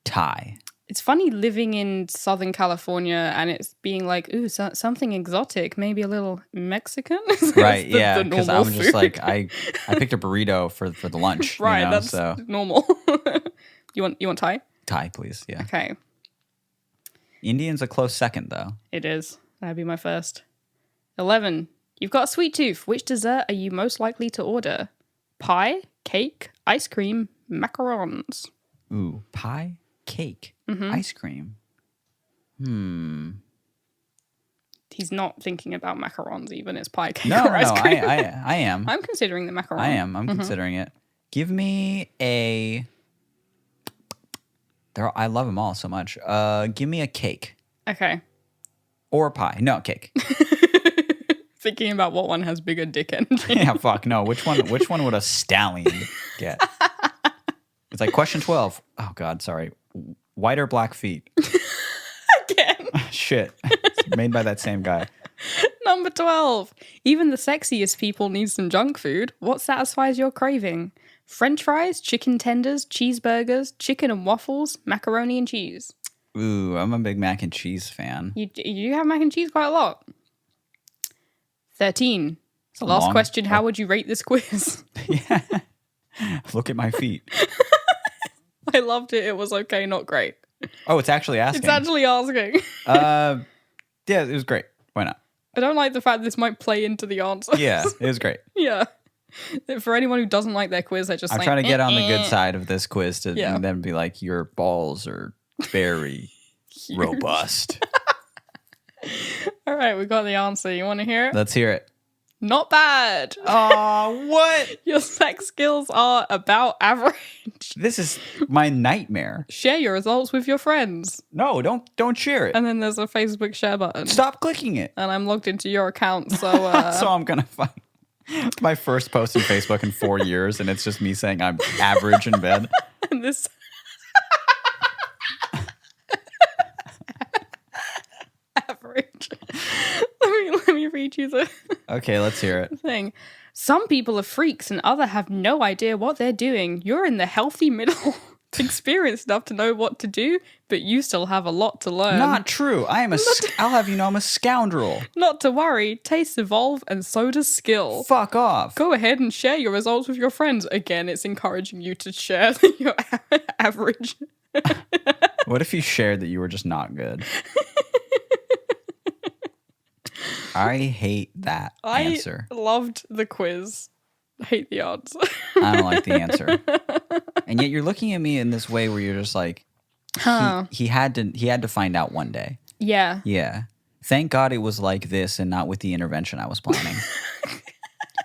Thai. It's funny living in Southern California and it's being like, ooh, something exotic, maybe a little Mexican. Right, yeah, because I'm food. just like, I picked a burrito for the lunch. Right, you know, that's so. normal. You want Thai? Thai, please, yeah. Okay. Indian's a close second, though. It is. That'd be my first. 11. You've got a sweet tooth. Which dessert are you most likely to order? Pie, cake, ice cream, macarons. Ooh, pie, cake, ice cream. He's not thinking about macarons even. It's pie, cake, No, or ice cream. I am. I'm considering the macaron. I am. I'm considering it. Give me a... I love them all so much. Give me a cake. Okay. Or a pie. No, cake. Thinking about what one has bigger dick energy. Yeah, fuck, no. Which one would a stallion get? It's like question 12. Oh, God, sorry. White or black feet? Again. Shit. It's made by that same guy. Number 12. Even the sexiest people need some junk food. What satisfies your craving? French fries, chicken tenders, cheeseburgers, chicken and waffles, macaroni and cheese. Ooh, I'm a big mac and cheese fan. You have mac and cheese quite a lot. 13. Last question. How would you rate this quiz? Yeah. Look at my feet. I loved it. It was okay, not great. Oh, it's actually asking. It's actually asking. Yeah, it was great. Why not? I don't like the fact this might play into the answers. Yeah, it was great. Yeah. For anyone who doesn't like their quiz, they're just I'm like... trying to get on the good side of this quiz to Yeah. then be like, your balls are very robust. All right, we got the answer. You want to hear it? Let's hear it. Not bad. Oh, what? Your sex skills are about average. This is my nightmare. Share your results with your friends. No, don't share it. And then there's a Facebook share button. Stop clicking it. And I'm logged into your account, so... So I'm going to find my first post on Facebook in 4 years, and it's just me saying I'm average in bed. And this read you the Okay, let's hear it. thing. Some people are freaks and others have no idea what they're doing. You're in the healthy middle. Experienced enough to know what to do, but you still have a lot to learn. Not true. I'll have you know I'm a scoundrel. Not to worry, tastes evolve and so does skill. Fuck off. Go ahead and share your results with your friends. Again, it's encouraging you to share your average. What if you shared that you were just not good? I hate that answer. I loved the quiz. Hate the odds. I don't like the answer. And yet you're looking at me in this way where you're just like, he had to find out one day. Yeah. Yeah. Thank God it was like this and not with the intervention I was planning.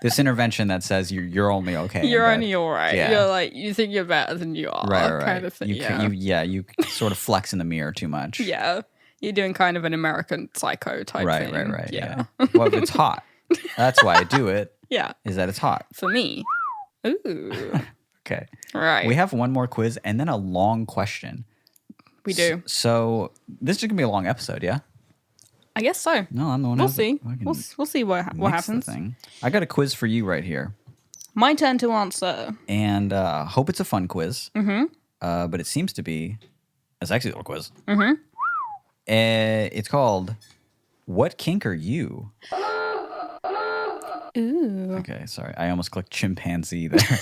This intervention that says you're only okay. You're only all right. Yeah. You're like, you think you're better than you are. Right. Kind of thing. You sort of flex in the mirror too much. Yeah. You're doing kind of an American Psycho type thing. Right. Yeah. Well, if it's hot, that's why I do it. Yeah. Is that it's hot. For me. Ooh. Okay. Right. We have one more quiz and then a long question. We do. So this is going to be a long episode, yeah? I guess so. No, I'm the one. We'll see. We'll see what happens. I got a quiz for you right here. My turn to answer. And hope it's a fun quiz. Mm-hmm. But it seems to be a sexy little quiz. Mm-hmm. It's called What Kink Are You? Ooh. Okay, sorry. I almost clicked chimpanzee there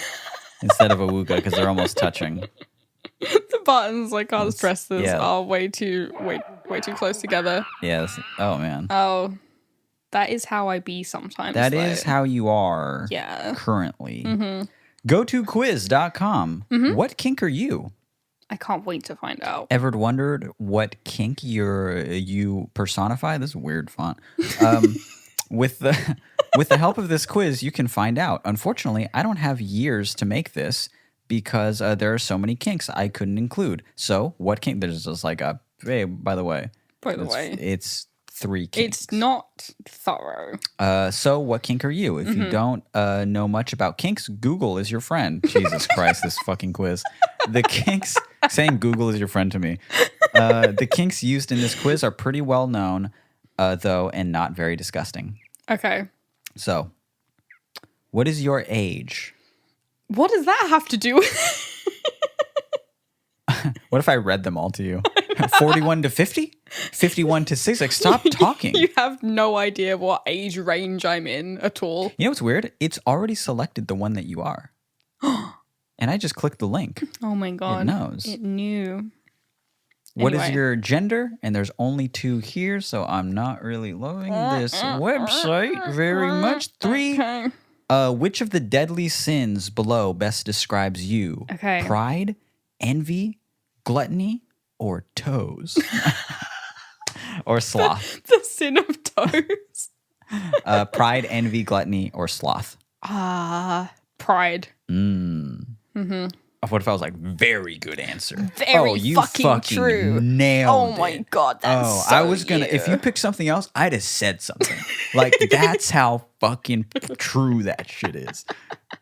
instead of awooga because they're almost touching. The buttons I can't press this yeah. are way too close together. Yes. Oh, man. Oh, that is how I be sometimes. That is how you are currently. Mm-hmm. Go to quiz.com. Mm-hmm. What kink are you? I can't wait to find out. Ever wondered what kink you personify? This is a weird font. With the help of this quiz, you can find out. Unfortunately, I don't have years to make this because there are so many kinks I couldn't include. So, what kink? There's just like hey, by the way, it's 3 kinks. It's not thorough. So, what kink are you? If you don't know much about kinks, Google is your friend. Jesus Christ, this fucking quiz. The kinks, saying Google is your friend to me. The kinks used in this quiz are pretty well known, though, and not very disgusting. Okay. So, what is your age? What does that have to do with What if I read them all to you? 41 to 50? 51 to 6? Like, stop talking. You have no idea what age range I'm in at all. You know what's weird? It's already selected the one that you are. And I just clicked the link. Oh my God. It knows. It knew. What is your gender? And there's only 2 here, so I'm not really loving this website very much. 3. Okay. Which of the deadly sins below best describes you? Okay. Pride, envy, gluttony, or toes? Or sloth? The sin of toes. Pride, envy, gluttony, or sloth? Pride. What if I was like, very good answer? Very you fucking true. Nailed Oh my God, that's so I was gonna. If you picked something else, I'd have said something. Like, that's how fucking true that shit is.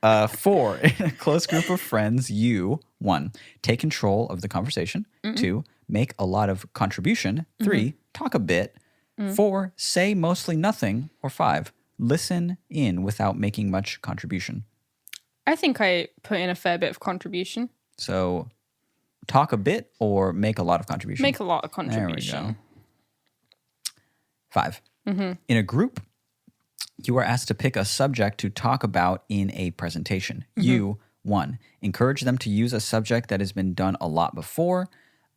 4, in a close group of friends, you 1, take control of the conversation. 2, make a lot of contribution. 3, talk a bit. 4, say mostly nothing. Or 5, listen in without making much contribution. I think I put in a fair bit of contribution. So, talk a bit or make a lot of contribution? Make a lot of contribution. There we go. 5. In a group, you are asked to pick a subject to talk about in a presentation. You, 1, encourage them to use a subject that has been done a lot before.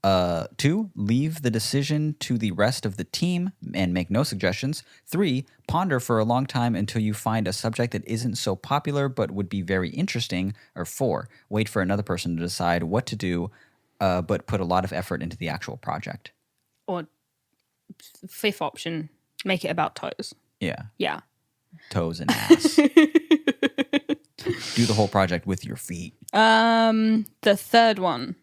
2, leave the decision to the rest of the team and make no suggestions. 3, ponder for a long time until you find a subject that isn't so popular but would be very interesting. Or 4, wait for another person to decide what to do, but put a lot of effort into the actual project. Or 5th option, make it about toes. Yeah. Yeah. Toes and ass. Do the whole project with your feet. The 3rd one.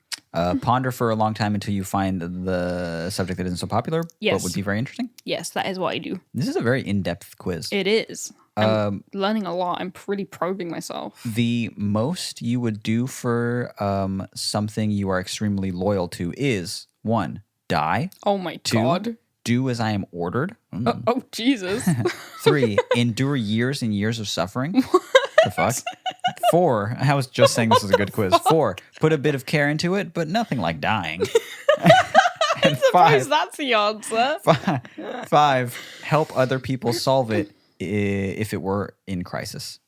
Ponder for a long time until you find the subject that isn't so popular, but would be very interesting. Yes, that is what I do. This is a very in-depth quiz. It is. I'm learning a lot. I'm pretty probing myself. The most you would do for something you are extremely loyal to is 1, die. Oh my 2, God. do as I am ordered. Oh, Jesus. 3, endure years and years of suffering. The fuck? 4, I was just saying this was a good quiz. 4, put a bit of care into it, but nothing like dying. And Suppose that's the answer. 5, help other people solve it if it were in crisis.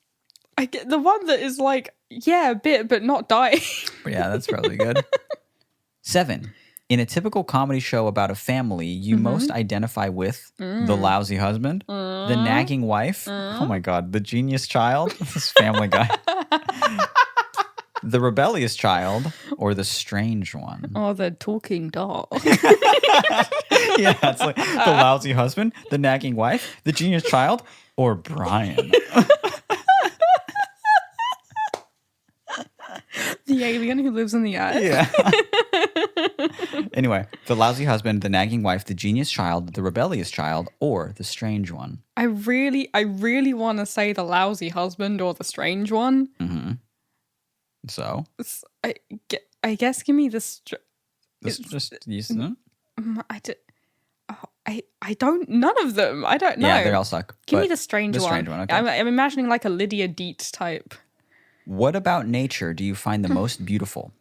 I get the one that is like, yeah, a bit, but not dying. Yeah, that's probably good. 7, in a typical comedy show about a family, you most identify with the lousy husband, the nagging wife, oh my God, the genius child, this Family Guy, the rebellious child, or the strange one. Oh, the talking dog. Yeah, it's like the lousy husband, the nagging wife, the genius child, or Brian. The alien who lives in the attic. Yeah. Anyway, the lousy husband, the nagging wife, the genius child, the rebellious child, or the strange one. I really want to say the lousy husband or the strange one. Mm-hmm. So? I guess give me the... I don't... None of them. I don't know. Yeah, they all suck. Give me the strange one. Okay. I'm imagining like a Lydia Dietz type. What about nature do you find the most beautiful?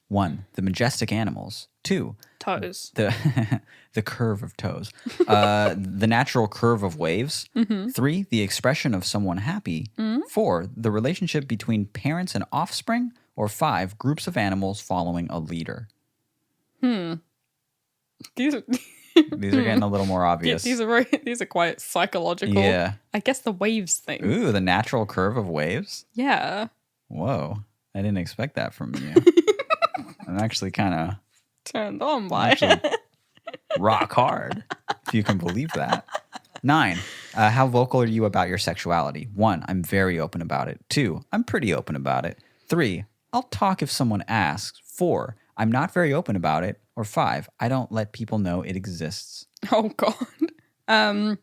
1, the majestic animals. 2, toes. The curve of toes. The natural curve of waves. 3, the expression of someone happy. 4, the relationship between parents and offspring. Or 5, groups of animals following a leader. These are getting a little more obvious. These are quite psychological. Yeah. I guess the waves thing. Ooh, the natural curve of waves? Yeah. Whoa. I didn't expect that from you. I'm actually kind of turned on by it. Rock hard, if you can believe that. 9, how vocal are you about your sexuality? 1, I'm very open about it. 2, I'm pretty open about it. 3, I'll talk if someone asks. 4, I'm not very open about it. Or 5, I don't let people know it exists. Oh, God.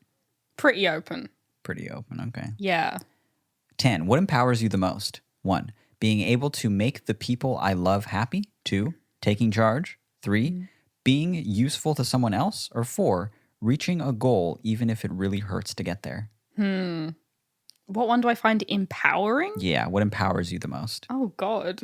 Pretty open. Pretty open, okay. Yeah. 10, what empowers you the most? 1, being able to make the people I love happy. 2, taking charge. 3, being useful to someone else. Or 4, reaching a goal even if it really hurts to get there. What one do I find empowering? Yeah, what empowers you the most? Oh, God.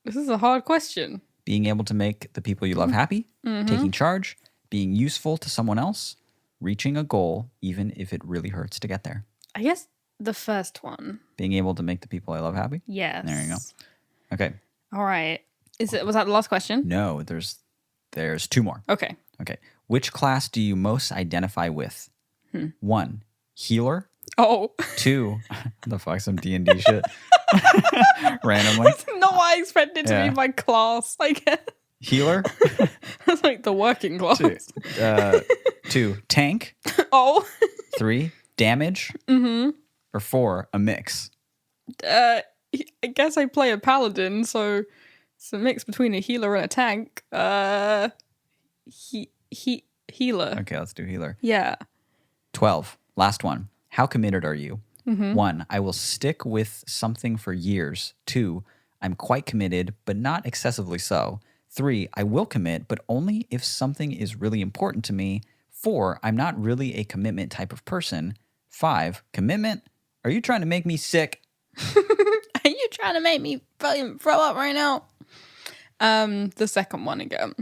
This is a hard question. Being able to make the people you love happy, taking charge, being useful to someone else, reaching a goal even if it really hurts to get there. I guess the first one. Being able to make the people I love happy? Yes. There you go. Okay. All right. Was that the last question? No, there's 2 more. Okay. Okay. Which class do you most identify with? 1, healer. Oh. 2, the fuck, some D&D shit. Randomly. That's not what I expected to be my class, I guess. Healer. That's like the working class. 2, tank. Oh. 3, damage. Or 4, a mix. I guess I play a paladin, so it's a mix between a healer and a tank. Healer. Okay, let's do healer. Yeah. 12, last one. How committed are you? 1, I will stick with something for years. 2, I'm quite committed, but not excessively so. 3, I will commit, but only if something is really important to me. 4, I'm not really a commitment type of person. 5, commitment? Are you trying to make me sick? Are you trying to make me fucking throw up right now? The second one again.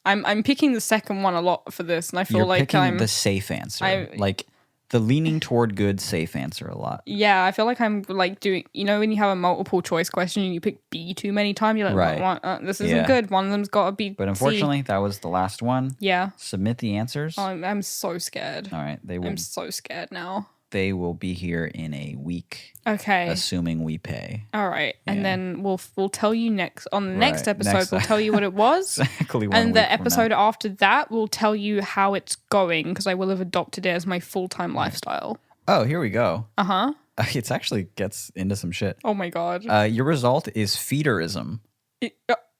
I'm picking the second one a lot for this, and I feel You're like picking the safe answer. Like the leaning toward good safe answer a lot. Yeah, I feel like I'm like doing, when you have a multiple choice question and you pick B too many times, you're like, right. this isn't good. One of them's got to be But unfortunately, that was the last one. Yeah. Submit the answers. Oh, I'm so scared. All right. I'm so scared now. They will be here in a week. Okay. Assuming we pay. All right. Yeah. And then we'll tell you next next episode. We'll tell you what it was. Exactly. And the episode after that, we'll tell you how it's going because I will have adopted it as my full-time lifestyle. Oh, here we go. Uh-huh. It actually gets into some shit. Oh my God. Your result is feederism.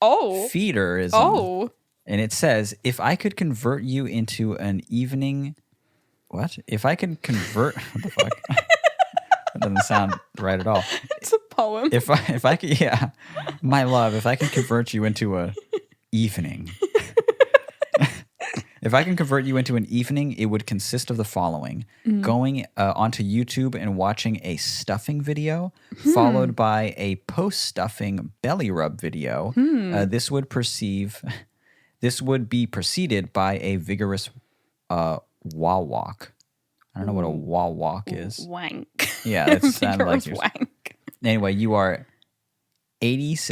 Feederism. Oh. And it says, if I could convert you into an evening... What? If I can convert... What the fuck? That doesn't sound right at all. It's a poem. If I could... Yeah. My love, if I could convert you into a evening... If I can convert you into an evening, it would consist of the following: going onto YouTube and watching a stuffing video, followed by a post-stuffing belly rub video. This would be preceded by a vigorous wah walk. I don't know what a wah walk is. Wank. Yeah, that sounded like Vigorous wank. Anyway, you are 86%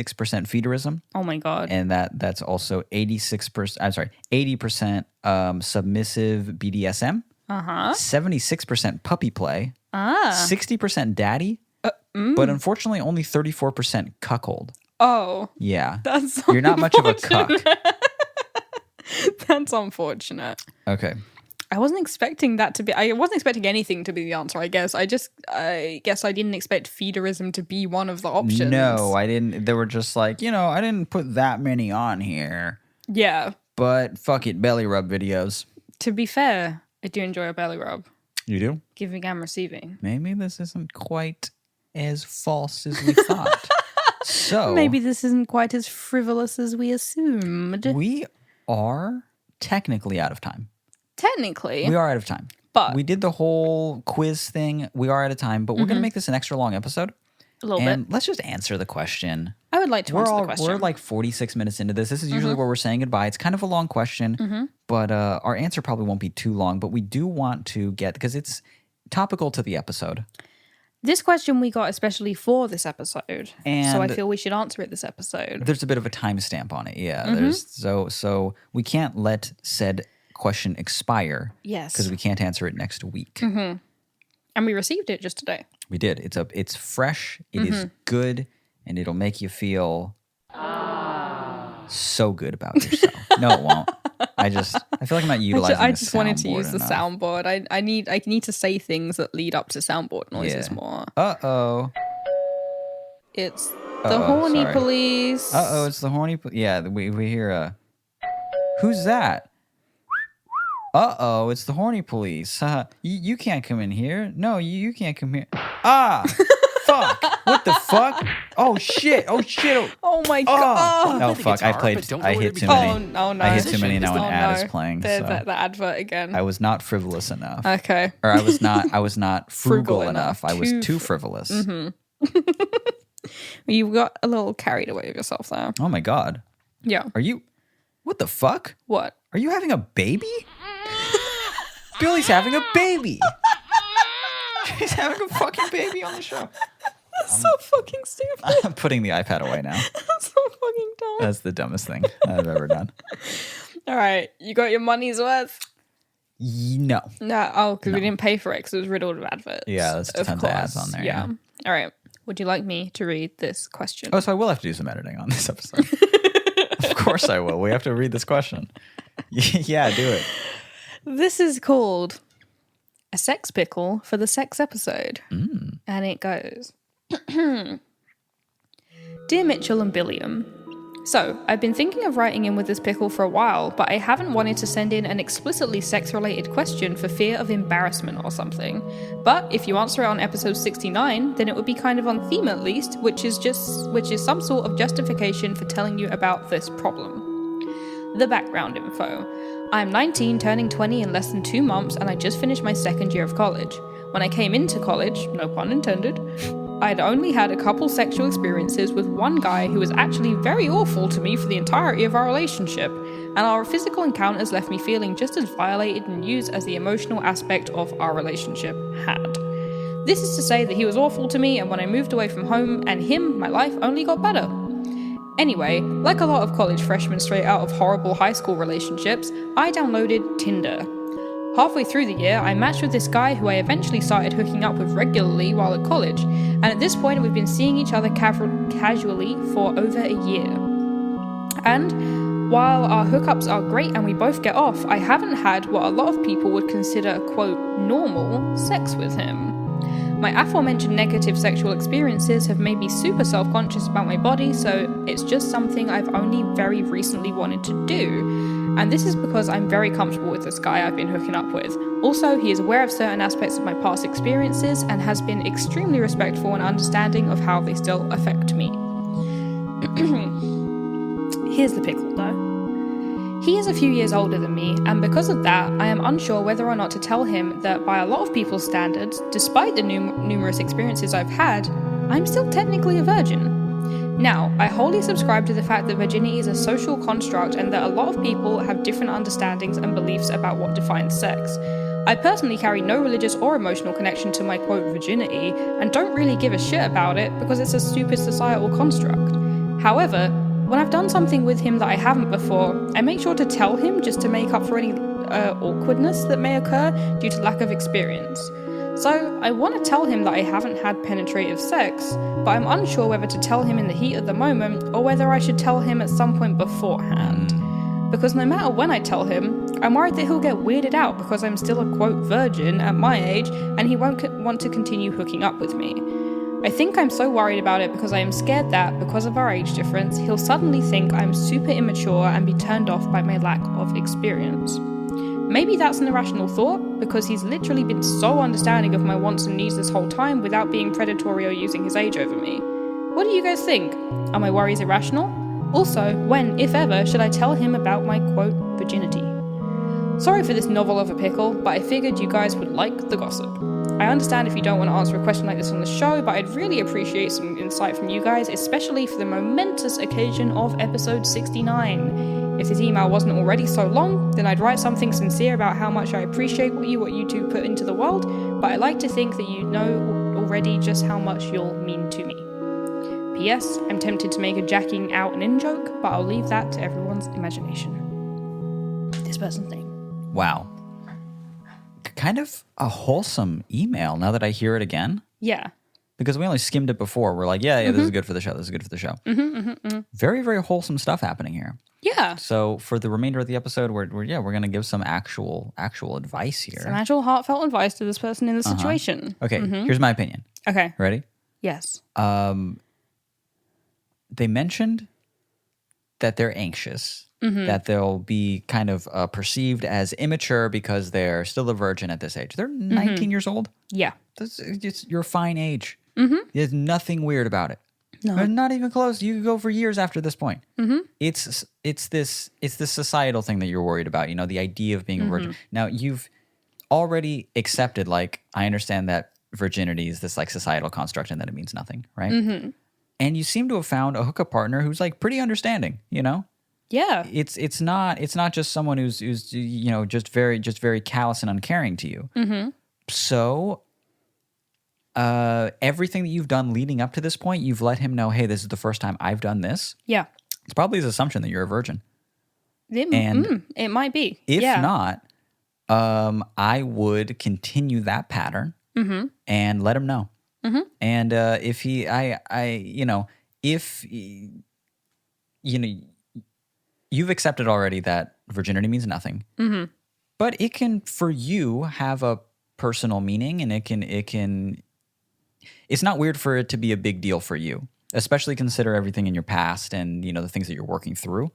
feederism. Oh my God. And that's also 86%, I'm sorry, 80% submissive BDSM. 76% puppy play. 60% daddy. But unfortunately, only 34% cuckold. Oh. Yeah. That's You're not much of a cuck. That's unfortunate. Okay. I wasn't expecting anything to be the answer, I guess. I guess I didn't expect feederism to be one of the options. No, I didn't. They were just like, I didn't put that many on here. Yeah. But fuck it, belly rub videos. To be fair, I do enjoy a belly rub. You do? Giving and receiving. Maybe this isn't quite as false as we thought. So maybe this isn't quite as frivolous as we assumed. We are technically out of time. Technically. We are out of time. But we did the whole quiz thing. We are out of time, but we're going to make this an extra long episode. A little and bit. Let's just answer the question. I would like to answer the question. We're like 46 minutes into this. This is usually where we're saying goodbye. It's kind of a long question, but our answer probably won't be too long. But we do want to get, because it's topical to the episode. This question we got especially for this episode. And so I feel we should answer it this episode. There's a bit of a timestamp on it. Yeah. There's so we can't let said question expire. Yes. Because we can't answer it next week. And we received it just today. We did. It's fresh. It is good, and it'll make you feel so good about yourself. No, it won't. I feel like I'm not utilizing. I just wanted to use enough. the soundboard. I need to say things that lead up to soundboard noises more. It's the horny police. It's the horny police. Yeah, we hear a. Who's that? It's the horny police. You can't come in here. No, you can't come here. Fuck. What the fuck? Oh shit. Oh my god. Oh fuck. I hit too many. Oh no. I hit too many now. An ad is playing. The advert again. I was not frivolous enough. Okay. Or I was not frugal enough. I was too frivolous. You got a little carried away with yourself there. Oh my god. Yeah. What the fuck? What? Are you having a baby? Billy's having a baby. She's having a fucking baby on the show. That's so fucking stupid. I'm putting the iPad away now. That's so fucking dumb. That's the dumbest thing I've ever done. All right. You got your money's worth? No. No. Because we didn't pay for it because it was riddled with adverts. Yeah, there's tons of ads on there. Yeah. All right. Would you like me to read this question? Oh, so I will have to do some editing on this episode. Of course I will. We have to read this question. Yeah, do it. This is called A Sex Pickle for the Sex Episode. And it goes, Dear Mitchell and Billiam, so I've been thinking of writing in with this pickle for a while, but I haven't wanted to send in an explicitly sex-related question for fear of embarrassment or something. But if you answer it on episode 69, then it would be kind of on theme at least, which is some sort of justification for telling you about this problem. The background info. I'm 19, turning 20 in less than 2 months, and I just finished my second year of college. When I came into college, no pun intended, I'd only had a couple sexual experiences with one guy who was actually very awful to me for the entirety of our relationship, and our physical encounters left me feeling just as violated and used as the emotional aspect of our relationship had. This is to say that he was awful to me, and when I moved away from home and him, my life only got better. Anyway, like a lot of college freshmen straight out of horrible high school relationships, I downloaded Tinder. Halfway through the year, I matched with this guy who I eventually started hooking up with regularly while at college, and at this point we've been seeing each other casually for over a year. And while our hookups are great and we both get off, I haven't had what a lot of people would consider, quote, normal sex with him. My aforementioned negative sexual experiences have made me super self-conscious about my body, so it's just something I've only very recently wanted to do. And this is because I'm very comfortable with this guy I've been hooking up with. Also, he is aware of certain aspects of my past experiences and has been extremely respectful and understanding of how they still affect me. Here's the pickle, though. He is a few years older than me, and because of that, I am unsure whether or not to tell him that by a lot of people's standards, despite the numerous experiences I've had, I'm still technically a virgin. Now, I wholly subscribe to the fact that virginity is a social construct and that a lot of people have different understandings and beliefs about what defines sex. I personally carry no religious or emotional connection to my quote virginity and don't really give a shit about it because it's a stupid societal construct. However, when I've done something with him that I haven't before, I make sure to tell him just to make up for any awkwardness that may occur due to lack of experience. So, I want to tell him that I haven't had penetrative sex, but I'm unsure whether to tell him in the heat of the moment or whether I should tell him at some point beforehand. Because no matter when I tell him, I'm worried that he'll get weirded out because I'm still a quote virgin at my age and he won't want to continue hooking up with me. I think I'm so worried about it because I am scared that, because of our age difference, he'll suddenly think I'm super immature and be turned off by my lack of experience. Maybe that's an irrational thought, because he's literally been so understanding of my wants and needs this whole time without being predatory or using his age over me. What do you guys think? Are my worries irrational? Also, when, if ever, should I tell him about my, quote, virginity? Sorry for this novel of a pickle, but I figured you guys would like the gossip. I understand if you don't want to answer a question like this on the show, but I'd really appreciate some insight from you guys, especially for the momentous occasion of episode 69. If this email wasn't already so long, then I'd write something sincere about how much I appreciate what you two put into the world, but I like to think that you know already just how much you'll mean to me. P.S. I'm tempted to make a jacking out and in joke, but I'll leave that to everyone's imagination. This person's name. Wow. Kind of a wholesome email now that I hear it again. Yeah. Because we only skimmed it before. We're like, yeah, this is good for the show. This is good for the show. Very, very wholesome stuff happening here. Yeah. So for the remainder of the episode, we're going to give some actual advice here. Some actual heartfelt advice to this person in the situation. Okay, here's my opinion. Okay. Ready? Yes. They mentioned that they're anxious, that they'll be kind of perceived as immature because they're still a virgin at this age. They're 19 years old. Yeah. It's your fine age. There's nothing weird about it. No. They're not even close. You could go for years after this point. It's this societal thing that you're worried about. You know, the idea of being a virgin. Now you've already accepted. Like, I understand that virginity is this like societal construct and that it means nothing, right? And you seem to have found a hookup partner who's like pretty understanding. You know. Yeah. It's not just someone who's you know just very callous and uncaring to you. So. Everything that you've done leading up to this point, you've let him know, hey, this is the first time I've done this. Yeah. It's probably his assumption that you're a virgin. It might be. If not, I would continue that pattern and let him know. And if he, if you've accepted already that virginity means nothing, but it can, for you, have a personal meaning, and it can. It's not weird for it to be a big deal for you, especially consider everything in your past and, you know, the things that you're working through.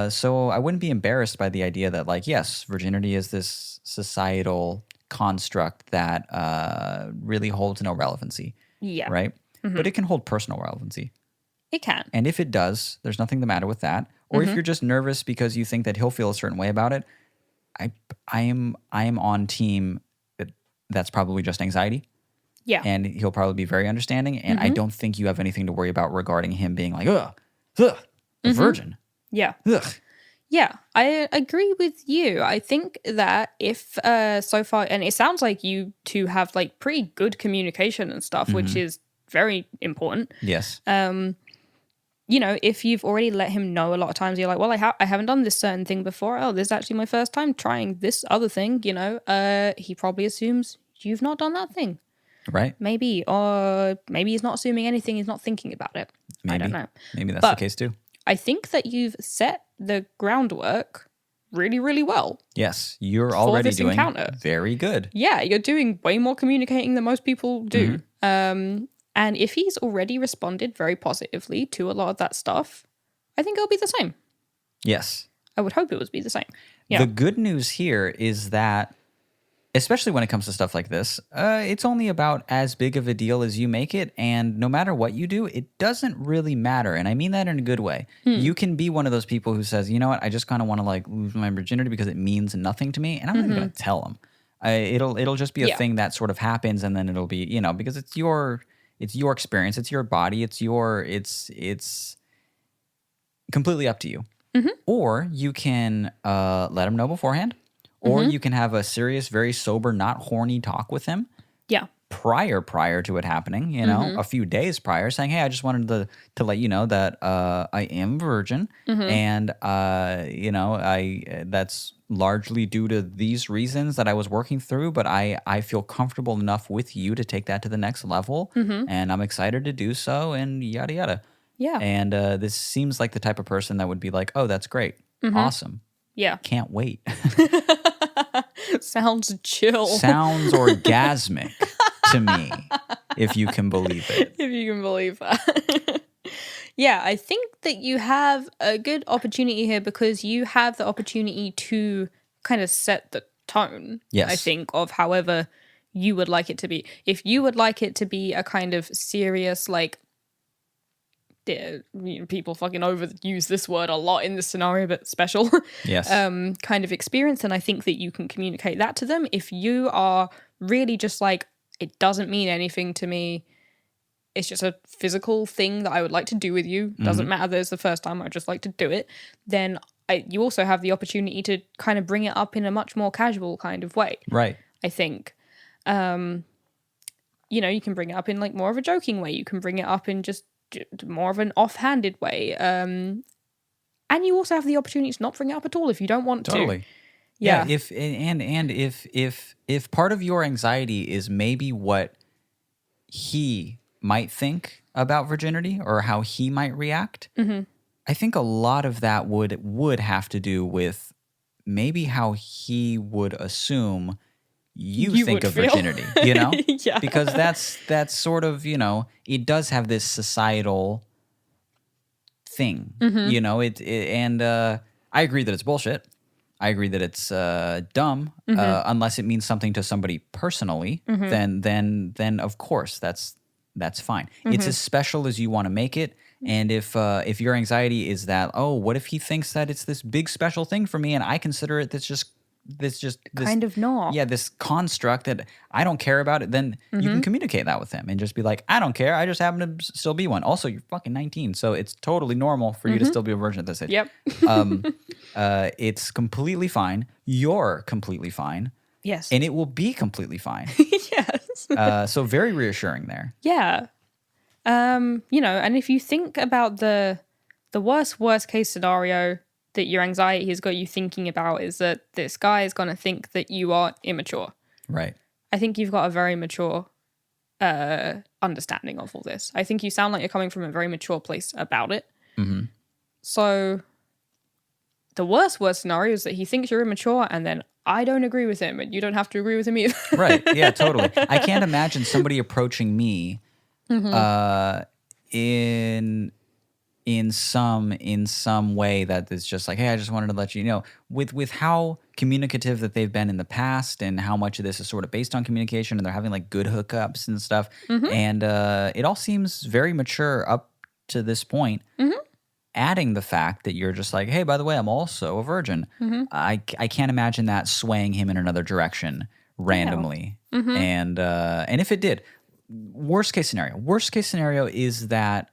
So I wouldn't be embarrassed by the idea that, like, yes, virginity is this societal construct that really holds no relevancy. Yeah. Right? But it can hold personal relevancy. It can. And if it does, there's nothing the matter with that. Or if you're just nervous because you think that he'll feel a certain way about it, I am on team that's probably just anxiety. Yeah. And he'll probably be very understanding. And I don't think you have anything to worry about regarding him being like, a virgin. Yeah. Ugh. Yeah, I agree with you. I think that if so far, and it sounds like you two have like pretty good communication and stuff, which is very important. Yes. You know, if you've already let him know a lot of times, you're like, well, I haven't done this certain thing before. Oh, this is actually my first time trying this other thing, you know. He probably assumes you've not done that thing. Right. Maybe. Or maybe he's not assuming anything. He's not thinking about it. Maybe. I don't know. Maybe that's the case too. I think that you've set the groundwork really, really well. Yes. You're already doing encounter. Very good. Yeah, you're doing way more communicating than most people do. And if he's already responded very positively to a lot of that stuff, I think it'll be the same. Yes. I would hope it would be the same. Yeah. The good news here is that especially when it comes to stuff like this, it's only about as big of a deal as you make it. And no matter what you do, it doesn't really matter. And I mean that in a good way. You can be one of those people who says, you know what, I just kind of want to like lose my virginity because it means nothing to me. And I'm not even going to tell them. It'll just be a thing that sort of happens. And then it'll be, you know, because it's your experience. It's your body. It's completely up to you. Or you can let them know beforehand. Or you can have a serious, very sober, not horny talk with him. Yeah. Prior to it happening, you know, a few days prior, saying, hey, I just wanted to let you know that I am virgin. And, you know, that's largely due to these reasons that I was working through. But I feel comfortable enough with you to take that to the next level. And I'm excited to do so and yada, yada. Yeah. And this seems like the type of person that would be like, oh, that's great. Awesome. Yeah. Can't wait. Sounds chill. Sounds orgasmic to me, if you can believe it. If you can believe that. Yeah, I think that you have a good opportunity here because you have the opportunity to kind of set the tone, Yes. I think, of however you would like it to be. If you would like it to be a kind of serious, like, people fucking overuse this word a lot in this scenario, but special Yes. kind of experience, and I think that you can communicate that to them. If you are really just like, it doesn't mean anything to me, it's just a physical thing that I would like to do with you, doesn't matter that it's the first time, I just like to do it, then you also have the opportunity to kind of bring it up in a much more casual kind of way. Right. I think. You know, you can bring it up in like more of a joking way. You can bring it up in just more of an offhanded way. And you also have the opportunity to not bring it up at all if you don't want to. Totally. Yeah. If part of your anxiety is maybe what he might think about virginity or how he might react, I think a lot of that would have to do with maybe how he would assume you think of virginity, you know? Yeah. Because that's sort of, you know, it does have this societal thing, you know, and I agree that it's bullshit. I agree that it's dumb, unless it means something to somebody personally, then of course that's fine. It's as special as you want to make it. And if your anxiety is that, oh, what if he thinks that it's this big special thing for me and I consider it this kind of not. Yeah, this construct that I don't care about it, then you can communicate that with him and just be like, I don't care. I just happen to still be one. Also, you're fucking 19, so it's totally normal for you to still be a virgin at this age. Yep. It's completely fine. You're completely fine. Yes. And it will be completely fine. Yes. So very reassuring there. Yeah. You know, and if you think about the worst case scenario that your anxiety has got you thinking about is that this guy is going to think that you are immature. Right. I think you've got a very mature understanding of all this. I think you sound like you're coming from a very mature place about it. So the worst scenario is that he thinks you're immature and then I don't agree with him and you don't have to agree with him either. Right. Yeah, totally. I can't imagine somebody approaching me in some way that is just like, hey, I just wanted to let you know, with how communicative that they've been in the past and how much of this is sort of based on communication and they're having like good hookups and stuff. And it all seems very mature up to this point. Adding the fact that you're just like, hey, by the way, I'm also a virgin. I can't imagine that swaying him in another direction randomly. And if it did, worst case scenario is that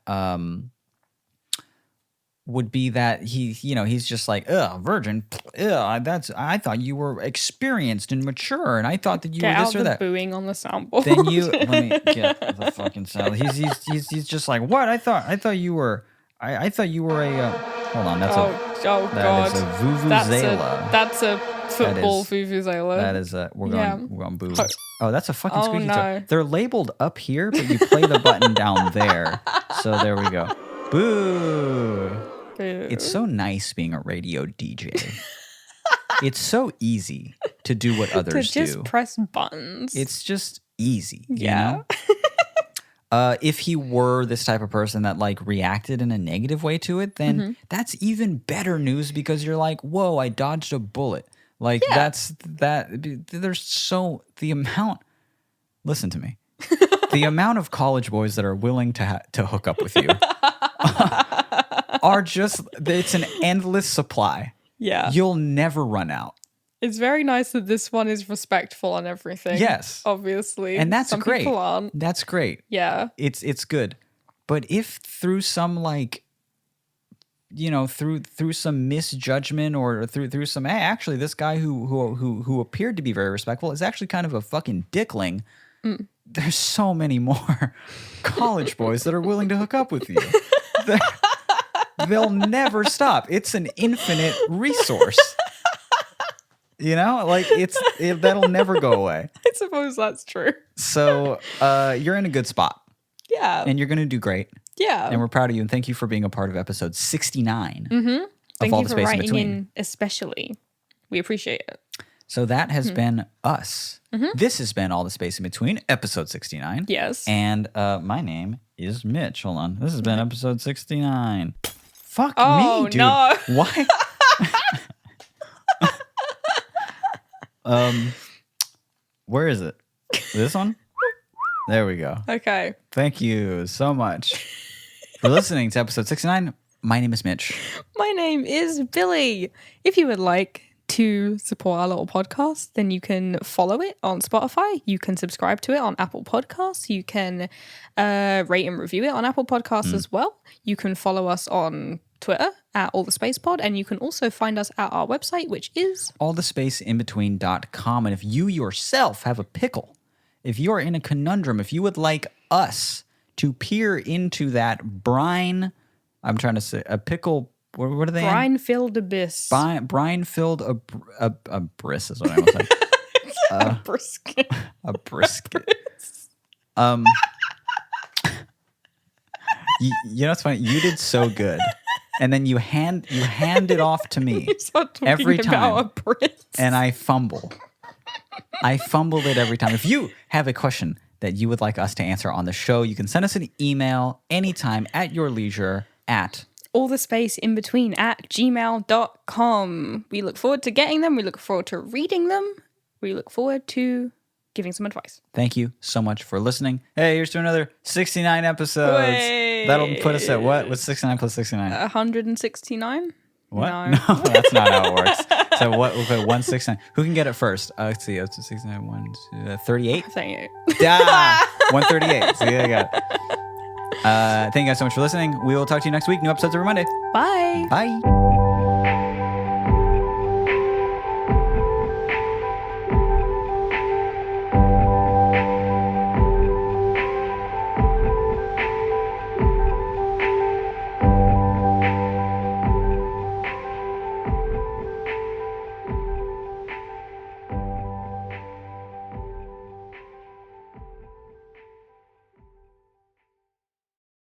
would be that he's just like, ugh, virgin, ugh, I thought you were experienced and mature, and I thought that you were this or that. Booing on the soundboard. Then let me get the fucking sound. He's just like, what? I thought you were. I thought you were a. Hold on, that's God. That is a vuvuzela. That's a football vuvuzela. That is we're going boo. Oh, that's a fucking squeaky toy. They're labeled up here, but you play the button down there. So there we go. Boo. It's so nice being a radio DJ. It's so easy to do what others do. To just press buttons. It's just easy. You know? If he were this type of person that like reacted in a negative way to it, then that's even better news because you're like, whoa, I dodged a bullet. Like that's that. There's the amount. Listen to me. The amount of college boys that are willing to hook up with you are just. It's an endless supply. Yeah. You'll never run out. It's very nice that this one is respectful and everything. Yes. Obviously. And that's Some great. people aren't. That's great. Yeah. It's good. But if through some through some misjudgment or through some actually this guy who appeared to be very respectful is actually kind of a fucking dickling. There's so many more college boys that are willing to hook up with you. They'll never stop. It's an infinite resource. Like that'll never go away. I suppose that's true. So you're in a good spot. Yeah. And you're going to do great. Yeah. And we're proud of you. And thank you for being a part of episode 69 Thank of All you the for Space in writing Between. in especially. We appreciate it. So that has been us. This has been All the Space in Between, episode 69. Yes. And my name is Mitch. Hold on. This has been episode 69. Fuck me, dude. No. Why? Where is it? This one? There we go. Okay. Thank you so much for listening to episode 69. My name is Mitch. My name is Billy. If you would like to support our little podcast, then you can follow it on Spotify. You can subscribe to it on Apple Podcasts. You can rate and review it on Apple Podcasts as well. You can follow us on Twitter at allthespacepod, and you can also find us at our website, which is allthespaceinbetween.com. And if you yourself have a pickle, if you are in a conundrum, if you would like us to peer into that brine, I'm trying to say a pickle. What are they? Brine-filled abyss. Brine-filled abyss is what I want to say. A brisket. A brisket. You know what's funny? You did so good, and then you hand it off to me every time, and I fumble. I fumbled it every time. If you have a question that you would like us to answer on the show, you can send us an email anytime at your leisure at allthespaceinbetween@gmail.com. We look forward to getting them. We look forward to reading them. We look forward to giving some advice. Thank you so much for listening. Hey, here's to another 69 episodes. Wait. That'll put us at what? What's 69 plus 69? 169? What? No. No, that's not how it works. So what? We'll put 169. Who can get it first? Let's see. It's 69, 38? 38. 138. So you got it. Thank you guys so much for listening. We will talk to you next week. New episodes every Monday. Bye. Bye.